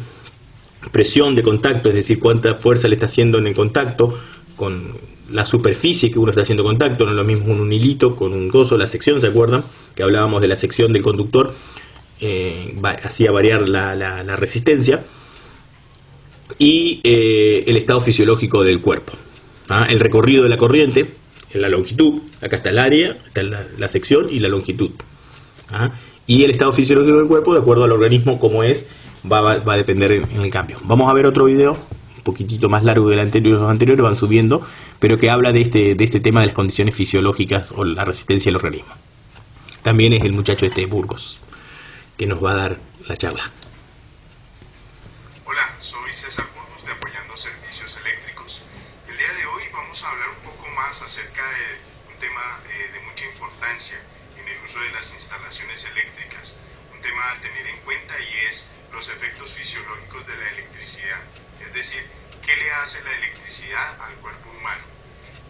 presión de contacto, es decir, cuánta fuerza le está haciendo en el contacto con la superficie que uno está haciendo contacto. No es lo mismo un hilito con un coso. La sección, ¿se acuerdan? Que hablábamos de la sección del conductor, hacía variar la resistencia. Y el estado fisiológico del cuerpo, el recorrido de la corriente, en la longitud. Acá está el área, está la sección y la longitud. Y el estado fisiológico del cuerpo, de acuerdo al organismo como es, va a depender en el cambio. Vamos a ver otro video un poquitito más largo que los anteriores, van subiendo, pero que habla de este tema de las condiciones fisiológicas o la resistencia del organismo. También es el muchacho de Burgos que nos va a dar la charla. Hola, soy César Burgos de Apoyando Servicios Eléctricos. El día de hoy vamos a hablar un poco más acerca de un tema de mucha importancia en el uso de las instalaciones eléctricas. Un tema a tener en cuenta y es los efectos fisiológicos de la electricidad. Es decir, ¿qué le hace la electricidad al cuerpo humano?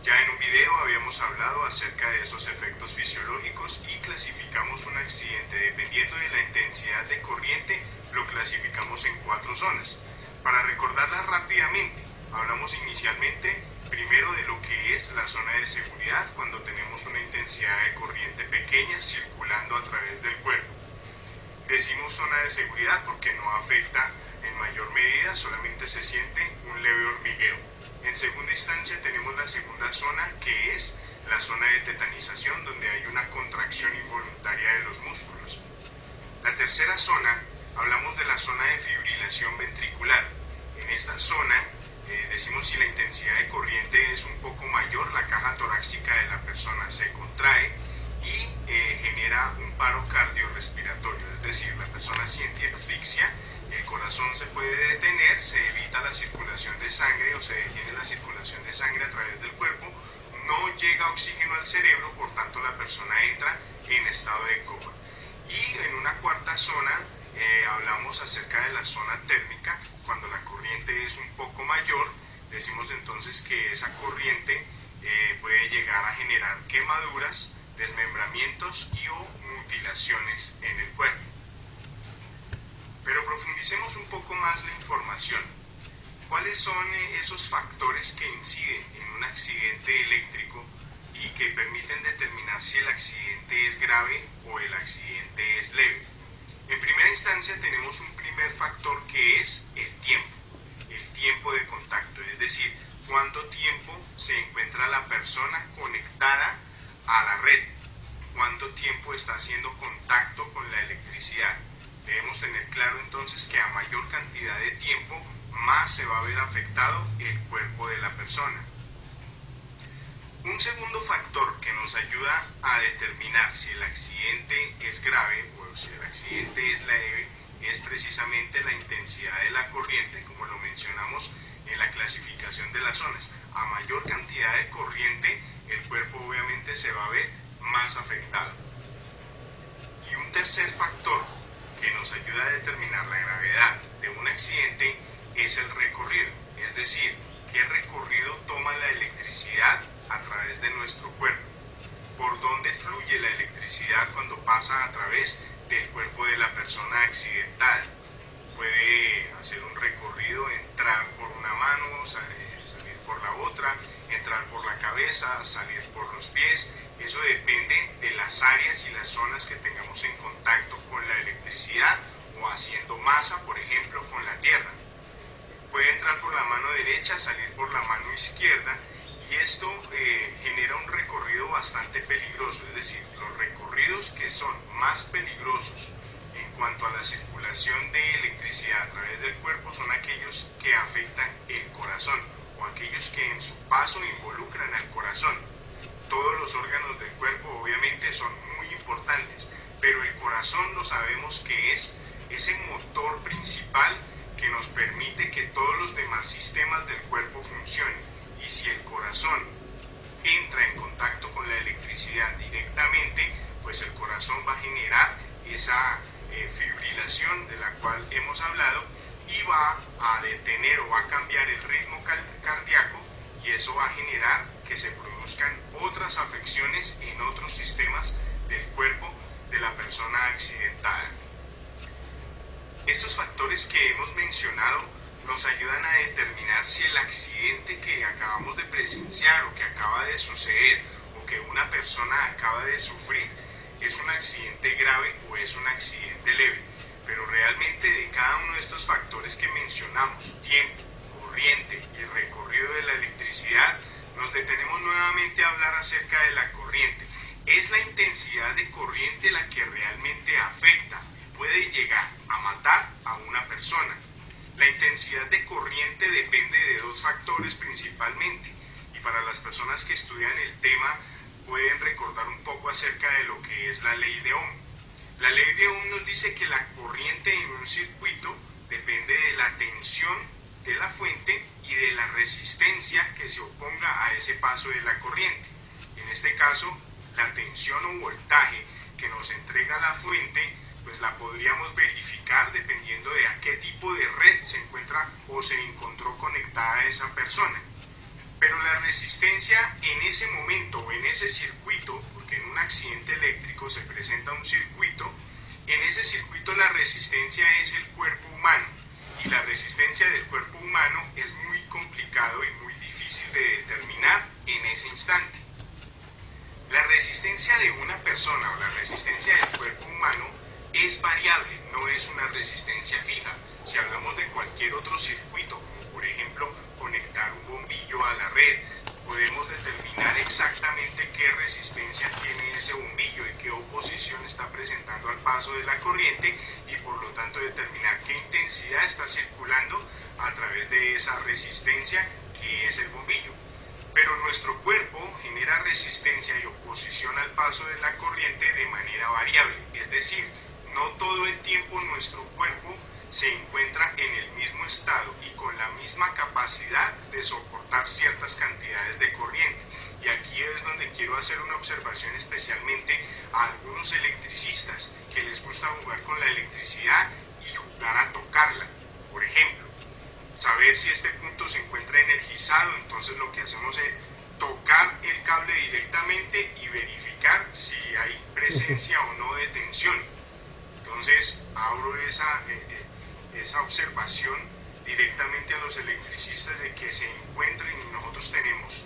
Ya en un video habíamos hablado acerca de esos efectos fisiológicos y clasificamos un accidente dependiendo de la intensidad de corriente, lo clasificamos en 4 zonas. Para recordarlas rápidamente, hablamos inicialmente primero de lo que es la zona de seguridad, cuando tenemos una intensidad de corriente pequeña circulando a través del cuerpo. Decimos zona de seguridad porque no afecta en mayor medida, solamente se siente un leve hormigueo. En segunda instancia tenemos la segunda zona, que es la zona de tetanización, donde hay una contracción involuntaria de los músculos. La tercera zona, hablamos de la zona de fibrilación ventricular. En esta zona decimos si la intensidad de corriente es un poco mayor, la caja torácica de la persona se contrae y genera un paro cardiorrespiratorio, es decir, la persona siente asfixia, el corazón se puede detener, se evita la circulación de sangre o se detiene la circulación de sangre a través del cuerpo, no llega oxígeno al cerebro, por tanto la persona entra en estado de coma. Y en una cuarta zona hablamos acerca de la zona térmica. Cuando la corriente es un poco mayor, decimos entonces que esa corriente puede llegar a generar quemaduras, desmembramientos y o mutilaciones en el cuerpo. Pero profundicemos un poco más la información. ¿cuáles son esos factores que inciden en un accidente eléctrico y que permiten determinar si el accidente es grave o el accidente es leve? En primera instancia tenemos un primer factor que es el tiempo de contacto, es decir, cuánto tiempo se encuentra la persona conectada a la red, cuánto tiempo está haciendo contacto con la electricidad. Debemos tener claro entonces que a mayor cantidad de tiempo, más se va a ver afectado el cuerpo de la persona. Un segundo factor que nos ayuda a determinar si el accidente es grave o si el accidente es leve es precisamente la intensidad de la corriente, como lo mencionamos en la clasificación de las zonas. A mayor cantidad de corriente, el cuerpo obviamente se va a ver más afectado. Y un tercer factor que nos ayuda a determinar la gravedad de un accidente es el recorrido, es decir, qué recorrido toma la electricidad a través de nuestro cuerpo, por dónde fluye la electricidad cuando pasa a través del cuerpo de la persona accidentada. Puede hacer un recorrido, entrar por una mano, salir por la otra, entrar por la cabeza, salir por los pies. Eso depende de las áreas y las zonas que tengamos en contacto con la electricidad o haciendo masa, por ejemplo, con la tierra. Puede entrar por la mano derecha, salir por la mano izquierda, y esto genera un recorrido bastante peligroso, es decir, los recorridos que son más peligrosos en cuanto a la circulación de electricidad a través del cuerpo son aquellos que afectan el corazón o aquellos que en su paso involucran al corazón. Todos los órganos del cuerpo obviamente son muy importantes, pero el corazón lo sabemos que es ese motor principal que nos permite que todos los demás sistemas del cuerpo funcionen. Y si el corazón entra en contacto con la electricidad directamente, pues el corazón va a generar esa fibrilación de la cual hemos hablado y va a detener o va a cambiar el ritmo cardíaco, y eso va a generar que se produzcan otras afecciones en otros sistemas del cuerpo de la persona accidentada. Estos factores que hemos mencionado nos ayudan a determinar si el accidente que acabamos de presenciar o que acaba de suceder o que una persona acaba de sufrir es un accidente grave o es un accidente leve. Pero realmente de cada uno de estos factores que mencionamos, tiempo, corriente y recorrido de la electricidad, nos detenemos nuevamente a hablar acerca de la corriente. Es la intensidad de corriente la que realmente afecta y puede llegar a matar a una persona. La intensidad de corriente depende de dos factores principalmente, y para las personas que estudian el tema pueden recordar un poco acerca de lo que es la ley de Ohm. La ley de Ohm nos dice que la corriente en un circuito depende de la tensión de la fuente y de la resistencia que se oponga a ese paso de la corriente. En este caso, la tensión o voltaje que nos entrega la fuente, pues la podríamos verificar dependiendo de a qué tipo de red se encuentra o se encontró conectada esa persona. Pero la resistencia en ese momento o en ese circuito, porque en un accidente eléctrico se presenta un circuito, en ese circuito la resistencia es el cuerpo humano, y la resistencia del cuerpo humano es muy complicado y muy difícil de determinar en ese instante. La resistencia de una persona o la resistencia del cuerpo humano es variable, no es una resistencia fija. Si hablamos de cualquier otro circuito, como por ejemplo conectar un bombillo a la red, podemos determinar exactamente qué resistencia tiene ese bombillo y qué oposición está presentando al paso de la corriente, y por lo tanto determinar qué intensidad está circulando a través de esa resistencia que es el bombillo. Pero nuestro cuerpo genera resistencia y oposición al paso de la corriente de manera variable, es decir, no todo el tiempo nuestro cuerpo se encuentra en el mismo estado y con la misma capacidad de soportar ciertas cantidades de corriente. Y aquí es donde quiero hacer una observación especialmente a algunos electricistas que les gusta jugar con la electricidad y jugar a tocarla. Por ejemplo, saber si este punto se encuentra energizado, entonces lo que hacemos es tocar el cable directamente y verificar si hay presencia o no de tensión. Entonces abro esa observación directamente a los electricistas de que se encuentren, y nosotros tenemos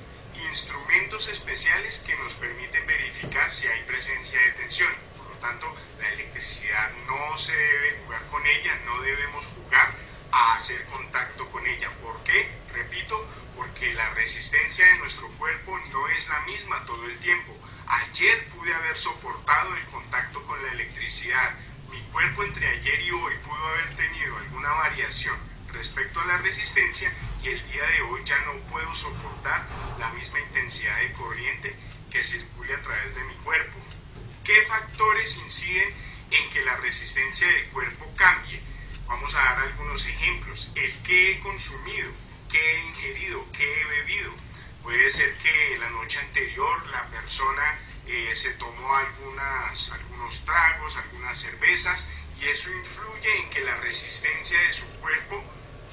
instrumentos especiales que nos permiten verificar si hay presencia de tensión. Por lo tanto, la electricidad no se debe jugar con ella, no debemos jugar a hacer contacto con ella. ¿Por qué? Repito, porque la resistencia de nuestro cuerpo no es la misma todo el tiempo. Ayer pude haber soportado el contacto con la electricidad. Mi cuerpo entre ayer y hoy pudo haber tenido alguna variación respecto a la resistencia, y el día de hoy ya no puedo soportar la misma intensidad de corriente que circule a través de mi cuerpo. ¿Qué factores inciden en que la resistencia del cuerpo cambie? Vamos a dar algunos ejemplos. El qué he consumido, qué he ingerido, qué he bebido. Puede ser que la noche anterior la persona se tomó algunos tragos, algunas cervezas, y eso influye en que la resistencia de su cuerpo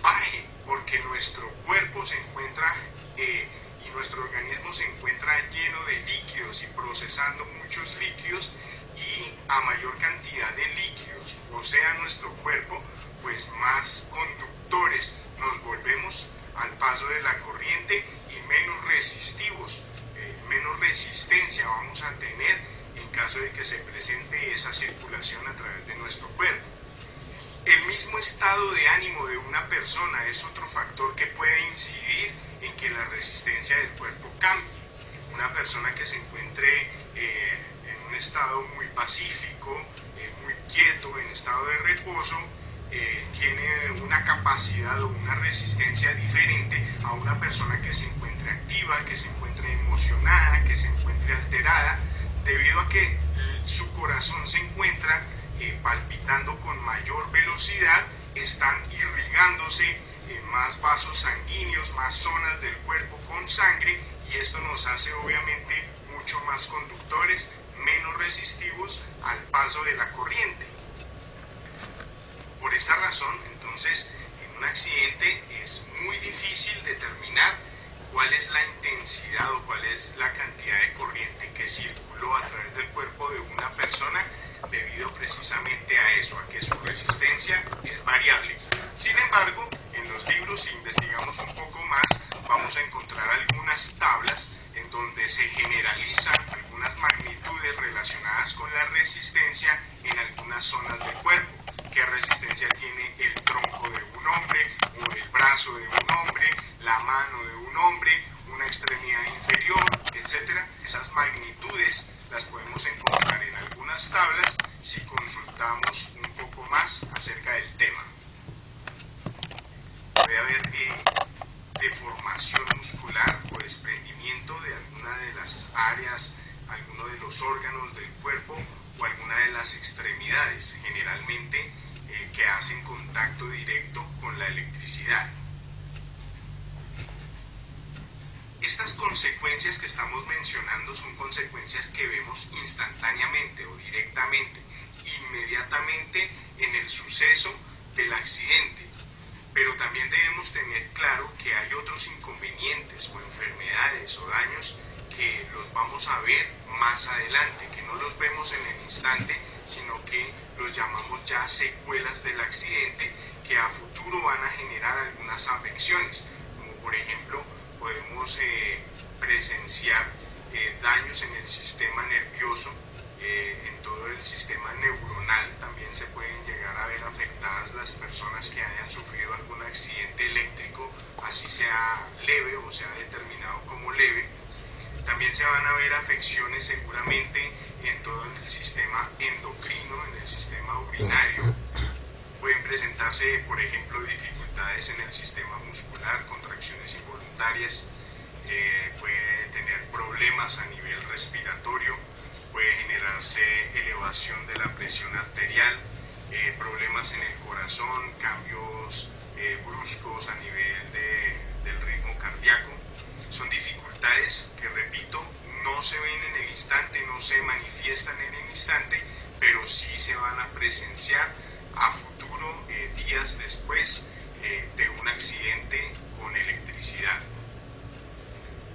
baje, porque nuestro cuerpo se encuentra y nuestro organismo se encuentra lleno de líquidos y procesando muchos líquidos, y a mayor cantidad de líquidos posea nuestro cuerpo, pues más conductores nos volvemos al paso de la corriente y menos resistivos, menos resistencia vamos a tener en caso de que se presente esa circulación a través de nuestro cuerpo. El mismo estado de ánimo de una persona es otro factor que puede incidir en que la resistencia del cuerpo cambie. Una persona que se encuentre en un estado muy pacífico, muy quieto, en estado de reposo, tiene una capacidad o una resistencia diferente a una persona que se encuentre activa, que se encuentre emocionada, que se encuentre alterada, debido a que su corazón se encuentra palpitando con mayor velocidad, están irrigándose más vasos sanguíneos, más zonas del cuerpo con sangre, y esto nos hace obviamente mucho más conductores, menos resistivos al paso de la corriente. Por esta razón, entonces, en un accidente es muy difícil determinar cuál es la intensidad o cuál es la cantidad de corriente que circuló a través del cuerpo de una persona, debido precisamente a eso, a que su resistencia es variable. Sin embargo, en los libros, si investigamos un poco más, vamos a encontrar algunas tablas en donde se generalizan algunas magnitudes relacionadas con la resistencia en algunas zonas del cuerpo. ¿Qué resistencia tiene el tronco de un hombre, o el brazo de un hombre, la mano de un hombre, una extremidad inferior, etcétera? Esas magnitudes las podemos encontrar en algunas tablas si consultamos un poco más acerca del tema. Puede haber deformación muscular o desprendimiento de alguna de las áreas, alguno de los órganos del cuerpo o alguna de las extremidades, generalmente que hacen contacto directo con la electricidad. Estas consecuencias que estamos mencionando son consecuencias que vemos instantáneamente o directamente, inmediatamente en el suceso del accidente, pero también debemos tener claro que hay otros inconvenientes o enfermedades o daños que los vamos a ver más adelante, que no los vemos en el instante, sino que los llamamos ya secuelas del accidente, que a futuro van a generar algunas afecciones, como por ejemplo podemos presenciar daños en el sistema nervioso, en todo el sistema neuronal. También se pueden llegar a ver afectadas las personas que hayan sufrido algún accidente eléctrico, así sea leve o sea determinado como leve. También se van a ver afecciones seguramente en todo el sistema endocrino, en el sistema urinario. Pueden presentarse, por ejemplo, dificultades en el sistema muscular, contracciones involuntarias, puede tener problemas a nivel respiratorio, puede generarse elevación de la presión arterial, problemas en el corazón, cambios bruscos a nivel del ritmo cardíaco. Son dificultades que, repito, no se ven en el instante, no se manifiestan en el instante, pero sí se van a presenciar a futuro, días después de un accidente con electricidad.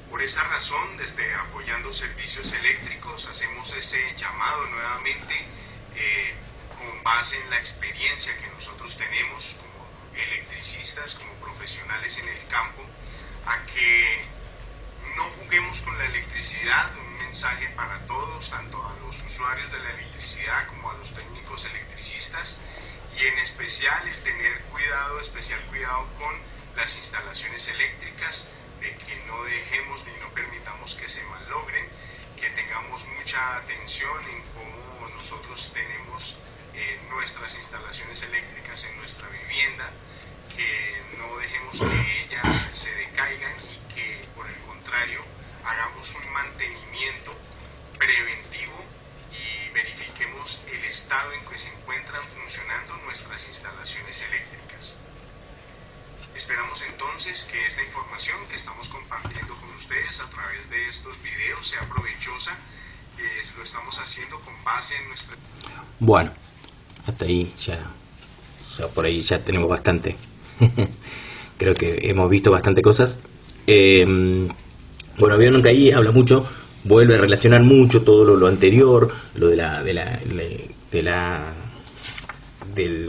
Por esa razón, desde Apoyando Servicios Eléctricos, hacemos ese llamado nuevamente con base en la experiencia que nosotros tenemos como electricistas, como profesionales en el campo, a que no juguemos con la electricidad. Un mensaje para todos, tanto a los usuarios de la electricidad como a los técnicos electricistas, y en especial el tener cuidado, especial cuidado con las instalaciones eléctricas, de que no dejemos ni no permitamos que se malogren, que tengamos mucha atención en cómo nosotros tenemos nuestras instalaciones eléctricas en nuestra vivienda, que no dejemos que ellas se decaigan y que por el contrario hagamos un mantenimiento preventivo y verifiquemos el estado en que se encuentran funcionando nuestras instalaciones eléctricas. Esperamos entonces que esta información que estamos compartiendo con ustedes a través de estos videos sea provechosa, que lo estamos haciendo con base en nuestra... Bueno, hasta ahí ya por ahí ya tenemos bastante. Creo que hemos visto bastante cosas. Bueno, vieron que ahí habla mucho, vuelve a relacionar mucho todo lo anterior, lo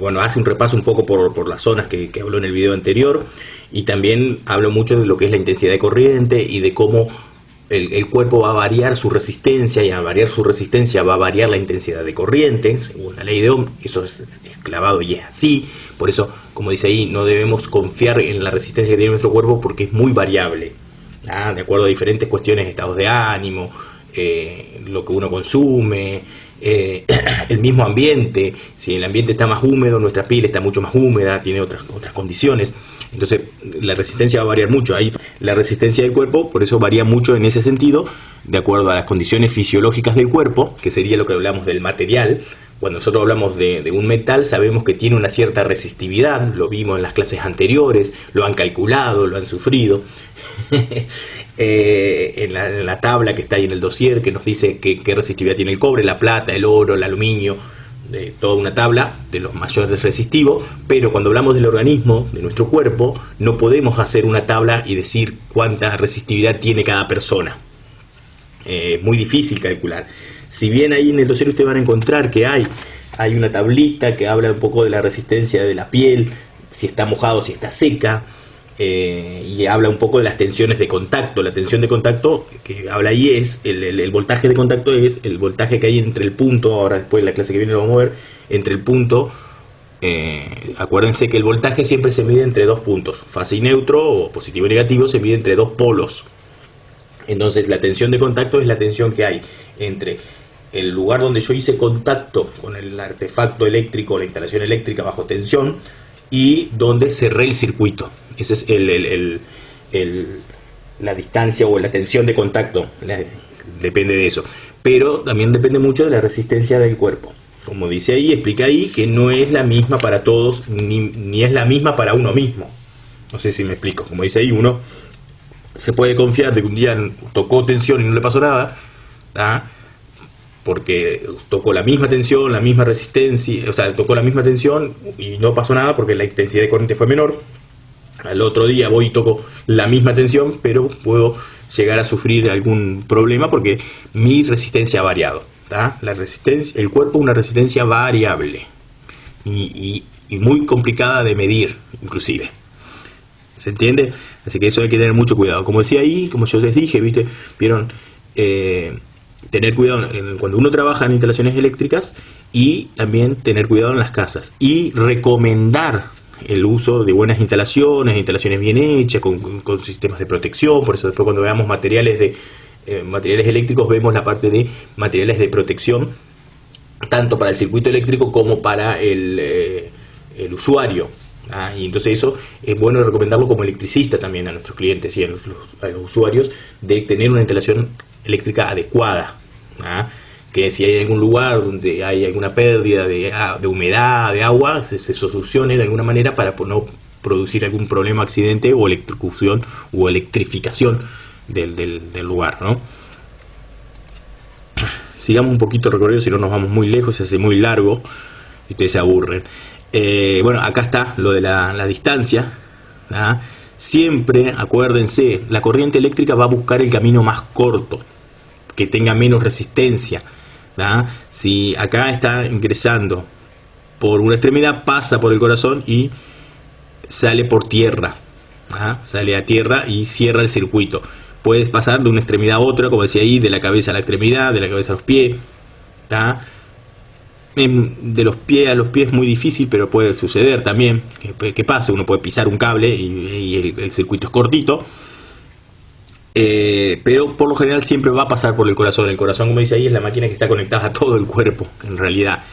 bueno, hace un repaso un poco por las zonas que habló en el video anterior, y también habla mucho de lo que es la intensidad de corriente y de cómo el cuerpo va a variar su resistencia, y al variar su resistencia va a variar la intensidad de corriente, según la ley de Ohm. Eso es clavado y es así. Por eso, como dice ahí, no debemos confiar en la resistencia que tiene nuestro cuerpo, porque es muy variable, de acuerdo a diferentes cuestiones, estados de ánimo, lo que uno consume, el mismo ambiente. Si el ambiente está más húmedo, nuestra piel está mucho más húmeda, tiene otras condiciones, entonces la resistencia va a variar mucho. Ahí la resistencia del cuerpo, por eso varía mucho en ese sentido, de acuerdo a las condiciones fisiológicas del cuerpo, que sería lo que hablamos del material. Cuando nosotros hablamos de un metal, sabemos que tiene una cierta resistividad, lo vimos en las clases anteriores, lo han calculado, lo han sufrido. En la tabla que está ahí en el dossier, que nos dice qué resistividad tiene el cobre, la plata, el oro, el aluminio, de toda una tabla de los mayores resistivos. Pero cuando hablamos del organismo, de nuestro cuerpo, no podemos hacer una tabla y decir cuánta resistividad tiene cada persona. Muy difícil calcular. Si bien ahí en el dossier ustedes van a encontrar que hay una tablita que habla un poco de la resistencia de la piel, si está mojado, si está seca, y habla un poco de las tensiones de contacto. La tensión de contacto que habla ahí es el voltaje de contacto, es el voltaje que hay entre el punto. Ahora después en la clase que viene lo vamos a ver, entre el punto. Acuérdense que el voltaje siempre se mide entre dos puntos, fase y neutro, o positivo y negativo, se mide entre dos polos. Entonces la tensión de contacto es la tensión que hay entre el lugar donde yo hice contacto con el artefacto eléctrico, la instalación eléctrica bajo tensión, y donde cerré el circuito. Esa es la distancia o la tensión de contacto, depende de eso. Pero también depende mucho de la resistencia del cuerpo. Como dice ahí, explica ahí que no es la misma para todos, ni es la misma para uno mismo. No sé si me explico. Como dice ahí, uno se puede confiar de que un día tocó tensión y no le pasó nada, porque tocó la misma tensión, la misma resistencia, o sea, tocó la misma tensión y no pasó nada porque la intensidad de corriente fue menor. Al otro día voy y toco la misma tensión, pero puedo llegar a sufrir algún problema porque mi resistencia ha variado. La resistencia, el cuerpo es una resistencia variable y muy complicada de medir, inclusive. ¿Se entiende? Así que eso hay que tener mucho cuidado. Como decía ahí, como yo les dije, vieron, tener cuidado cuando uno trabaja en instalaciones eléctricas, y también tener cuidado en las casas, y recomendar el uso de buenas instalaciones bien hechas, con sistemas de protección. Por eso después cuando veamos materiales eléctricos, vemos la parte de materiales de protección, tanto para el circuito eléctrico como para el usuario. Y entonces eso es bueno recomendarlo como electricista también a nuestros clientes y a los usuarios, de tener una instalación eléctrica adecuada. Que si hay algún lugar donde hay alguna pérdida de humedad, de agua, se solucione de alguna manera para no producir algún problema, accidente o electrocución o electrificación del lugar, ¿no? Sigamos un poquito el recorrido, si no nos vamos muy lejos, se hace muy largo y ustedes se aburren. Bueno, acá está lo de la distancia. Siempre, acuérdense, la corriente eléctrica va a buscar el camino más corto, que tenga menos resistencia. Si acá está ingresando por una extremidad, pasa por el corazón y sale por tierra, sale a tierra y cierra el circuito. Puedes pasar de una extremidad a otra, como decía ahí, de la cabeza a la extremidad, de la cabeza a los pies. De los pies a los pies es muy difícil, pero puede suceder también que pase. Uno puede pisar un cable y el circuito es cortito. Pero por lo general siempre va a pasar por el corazón. El corazón, como dice ahí, es la máquina que está conectada a todo el cuerpo, en realidad.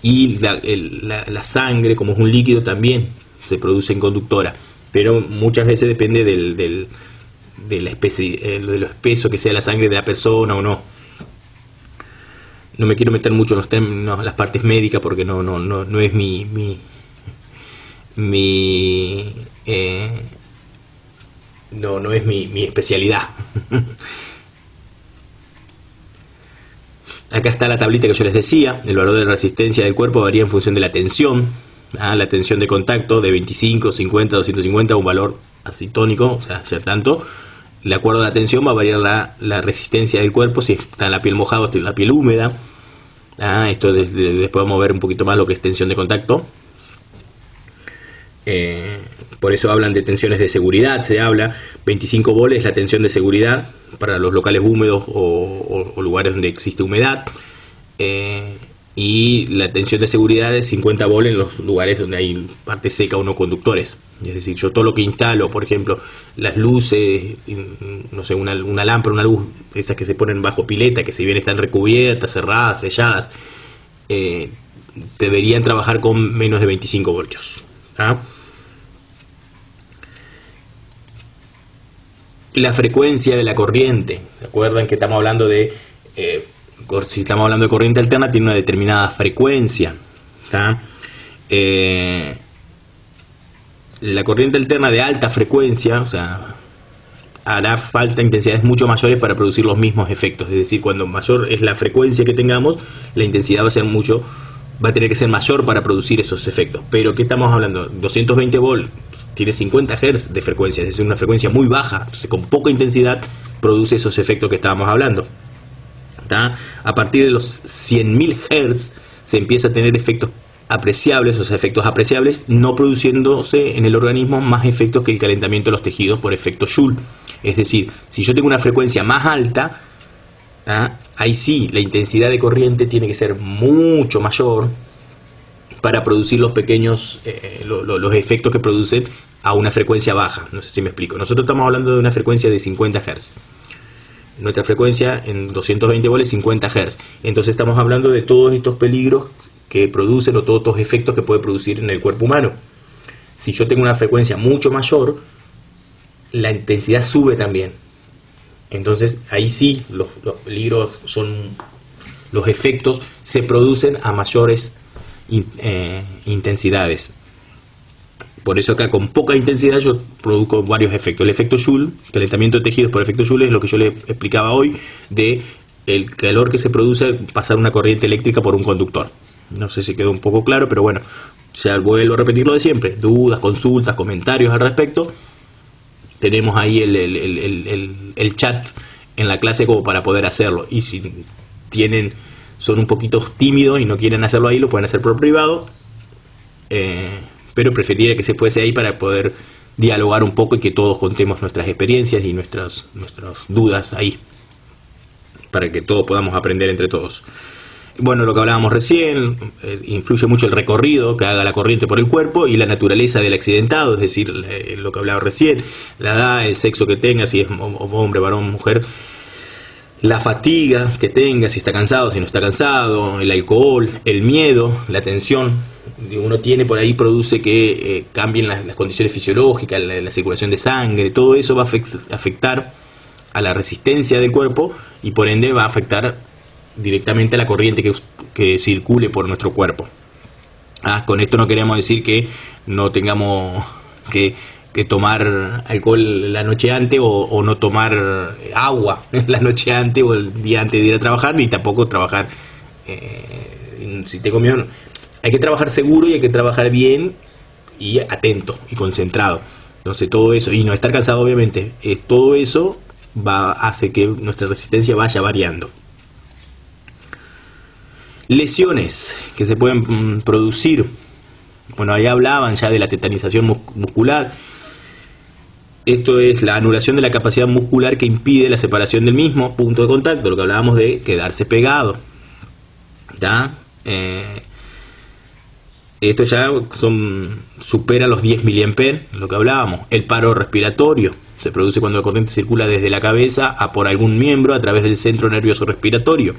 Y la sangre, como es un líquido, también se produce en conductora. Pero muchas veces depende de la especie, de lo espeso que sea la sangre de la persona o no. No me quiero meter mucho en los términos, las partes médicas, porque no es no es mi especialidad. Acá está la tablita que yo les decía. El valor de la resistencia del cuerpo varía en función de la tensión. La tensión de contacto de 25, 50, 250, un valor así tónico, o sea, ya tanto. De acuerdo a la tensión va a variar la resistencia del cuerpo, si está en la piel mojada o está en la piel húmeda. Esto después vamos a ver un poquito más lo que es tensión de contacto. Por eso hablan de tensiones de seguridad. Se habla 25 volt es la tensión de seguridad para los locales húmedos o lugares donde existe humedad. Y la tensión de seguridad es 50 volt en los lugares donde hay parte seca o no conductores. Es decir, yo todo lo que instalo, por ejemplo, las luces, no sé, una lámpara, una luz, esas que se ponen bajo pileta, que si bien están recubiertas, cerradas, selladas, deberían trabajar con menos de 25 voltios. La frecuencia de la corriente. ¿Se acuerdan que estamos hablando de... si estamos hablando de corriente alterna, tiene una determinada frecuencia. La corriente alterna de alta frecuencia, o sea, hará falta intensidades mucho mayores para producir los mismos efectos. Es decir, cuando mayor es la frecuencia que tengamos, la intensidad va a tener que ser mayor para producir esos efectos. Pero ¿qué estamos hablando? 220 volts tiene 50 Hz de frecuencia, es decir, una frecuencia muy baja. Entonces, con poca intensidad produce esos efectos que estábamos hablando. A partir de los 100.000 Hz se empieza a tener efectos apreciables, o sea, efectos apreciables, no produciéndose en el organismo más efectos que el calentamiento de los tejidos por efecto Joule. Es decir, si yo tengo una frecuencia más alta, ahí sí la intensidad de corriente tiene que ser mucho mayor para producir los pequeños los efectos que producen a una frecuencia baja. No sé si me explico. Nosotros estamos hablando de una frecuencia de 50 Hz. Nuestra frecuencia en 220 volts es 50 Hz. Entonces estamos hablando de todos estos peligros que producen o todos estos efectos que puede producir en el cuerpo humano. Si yo tengo una frecuencia mucho mayor, la intensidad sube también. Entonces ahí sí los peligros los efectos se producen a mayores intensidades. Por eso acá con poca intensidad yo produzco varios efectos. El efecto Joule, calentamiento de tejidos por efecto Joule, es lo que yo le explicaba hoy de el calor que se produce al pasar una corriente eléctrica por un conductor. No sé si quedó un poco claro, pero bueno, ya vuelvo a repetir lo de siempre. Dudas, consultas, comentarios al respecto. Tenemos ahí el chat en la clase como para poder hacerlo. Y si son un poquito tímidos y no quieren hacerlo ahí, lo pueden hacer por privado. Pero preferiría que se fuese ahí para poder dialogar un poco y que todos contemos nuestras experiencias y nuestras dudas ahí, para que todos podamos aprender entre todos. Bueno, lo que hablábamos recién, influye mucho el recorrido que haga la corriente por el cuerpo y la naturaleza del accidentado, es decir, lo que hablaba recién, la edad, el sexo que tenga, si es hombre, varón, mujer, la fatiga que tenga, si está cansado, si no está cansado, el alcohol, el miedo, la tensión que uno tiene por ahí produce que cambien las condiciones fisiológicas, la circulación de sangre, todo eso va a afectar a la resistencia del cuerpo y por ende va a afectar directamente a la corriente que circule por nuestro cuerpo. Con esto no queremos decir que no tengamos que tomar alcohol la noche antes o no tomar agua la noche antes o el día antes de ir a trabajar, ni tampoco trabajar si tengo miedo. Hay que trabajar seguro y hay que trabajar bien y atento y concentrado. Entonces todo eso, y no estar cansado obviamente, todo eso hace que nuestra resistencia vaya variando. Lesiones que se pueden producir Bueno, ahí hablaban ya de la tetanización muscular. Esto es la anulación de la capacidad muscular que impide la separación del mismo punto de contacto, lo que hablábamos de quedarse pegado. ¿Ya? Esto ya supera los 10 mA, lo que hablábamos. El paro respiratorio se produce cuando la corriente circula desde la cabeza a por algún miembro a través del centro nervioso respiratorio,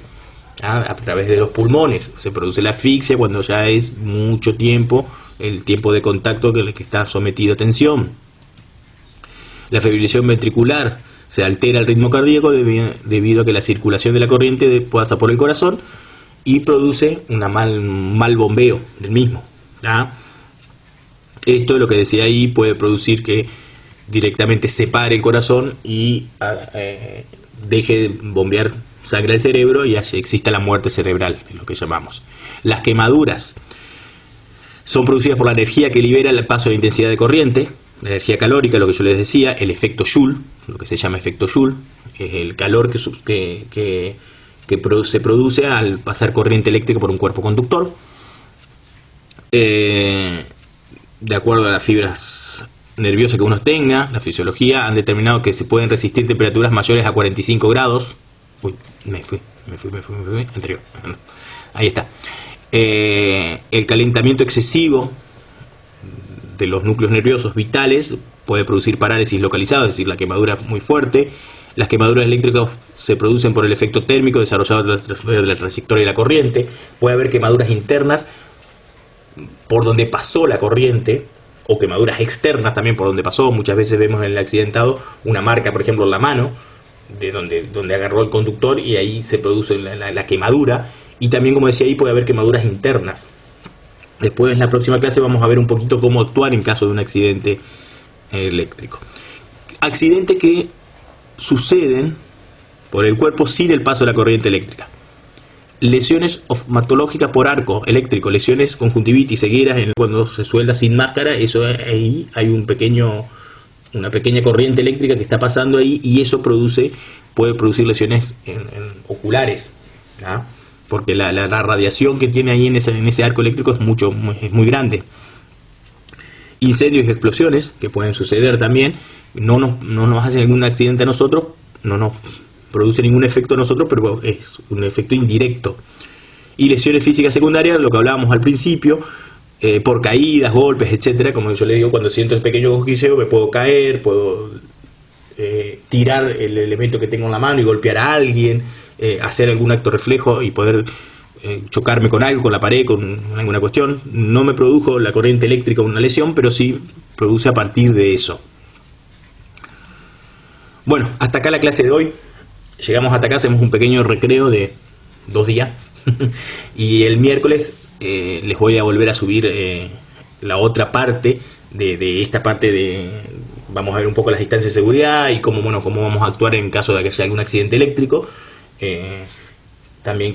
a través de los pulmones. Se produce la asfixia cuando ya es mucho tiempo, el tiempo de contacto que está sometido a tensión. La fibrilación ventricular, se altera el ritmo cardíaco debido a que la circulación de la corriente pasa por el corazón y produce un mal bombeo del mismo. ¿Ya? Esto es lo que decía ahí, puede producir que directamente separe el corazón y deje de bombear sangre al cerebro y exista la muerte cerebral, es lo que llamamos. Las quemaduras son producidas por la energía que libera el paso de la intensidad de corriente, la energía calórica, lo que yo les decía, el efecto Joule, lo que se llama efecto Joule, es el calor que se produce al pasar corriente eléctrica por un cuerpo conductor. De acuerdo a las fibras nerviosas que uno tenga, la fisiología, han determinado que se pueden resistir temperaturas mayores a 45 grados. Uy, me fui, anterior. Ahí está. El calentamiento excesivo de los núcleos nerviosos vitales puede producir parálisis localizada, es decir, la quemadura es muy fuerte. Las quemaduras eléctricas se producen por el efecto térmico desarrollado de la trayectoria de la corriente. Puede haber quemaduras internas por donde pasó la corriente, o quemaduras externas también por donde pasó. Muchas veces vemos en el accidentado una marca, por ejemplo, en la mano, de donde agarró el conductor, y ahí se produce la quemadura. Y también, como decía ahí, puede haber quemaduras internas. Después, en la próxima clase, vamos a ver un poquito cómo actuar en caso de un accidente eléctrico. Accidentes que suceden por el cuerpo sin el paso de la corriente eléctrica. Lesiones oftalmológicas por arco eléctrico, lesiones conjuntivitis, cegueras, cuando se suelda sin máscara, eso ahí hay una pequeña corriente eléctrica que está pasando ahí, y eso puede producir lesiones oculares, ¿ya? Porque la radiación que tiene ahí en ese arco eléctrico es muy grande. Incendios y explosiones que pueden suceder también, no nos hacen ningún accidente a nosotros, no nos produce ningún efecto a nosotros, pero es un efecto indirecto. Y lesiones físicas secundarias, lo que hablábamos al principio, por caídas, golpes, etcétera. Como yo le digo, cuando siento el pequeño cosquilleo, me puedo caer, puedo tirar el elemento que tengo en la mano y golpear a alguien, hacer algún acto reflejo y poder chocarme con algo, con la pared, con alguna cuestión. No me produjo la corriente eléctrica una lesión, pero sí produce a partir de eso. Bueno, hasta acá la clase de hoy. Llegamos hasta acá, hacemos un pequeño recreo de 2 días. Y el miércoles les voy a volver a subir la otra parte de esta parte vamos a ver un poco las distancias de seguridad y cómo vamos a actuar en caso de que haya algún accidente eléctrico. También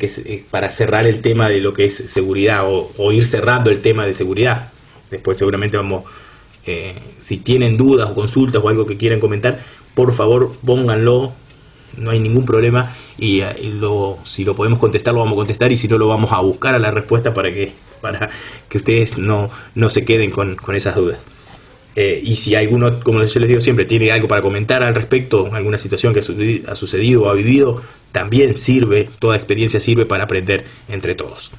para cerrar el tema de lo que es seguridad, o ir cerrando el tema de seguridad. Después seguramente si tienen dudas o consultas o algo que quieran comentar, por favor pónganlo, no hay ningún problema, y si lo podemos contestar lo vamos a contestar, y si no lo vamos a buscar a la respuesta para que ustedes no se queden con esas dudas. Y si alguno, como yo les digo siempre, tiene algo para comentar al respecto, alguna situación que ha sucedido o ha vivido, también sirve, toda experiencia sirve para aprender entre todos.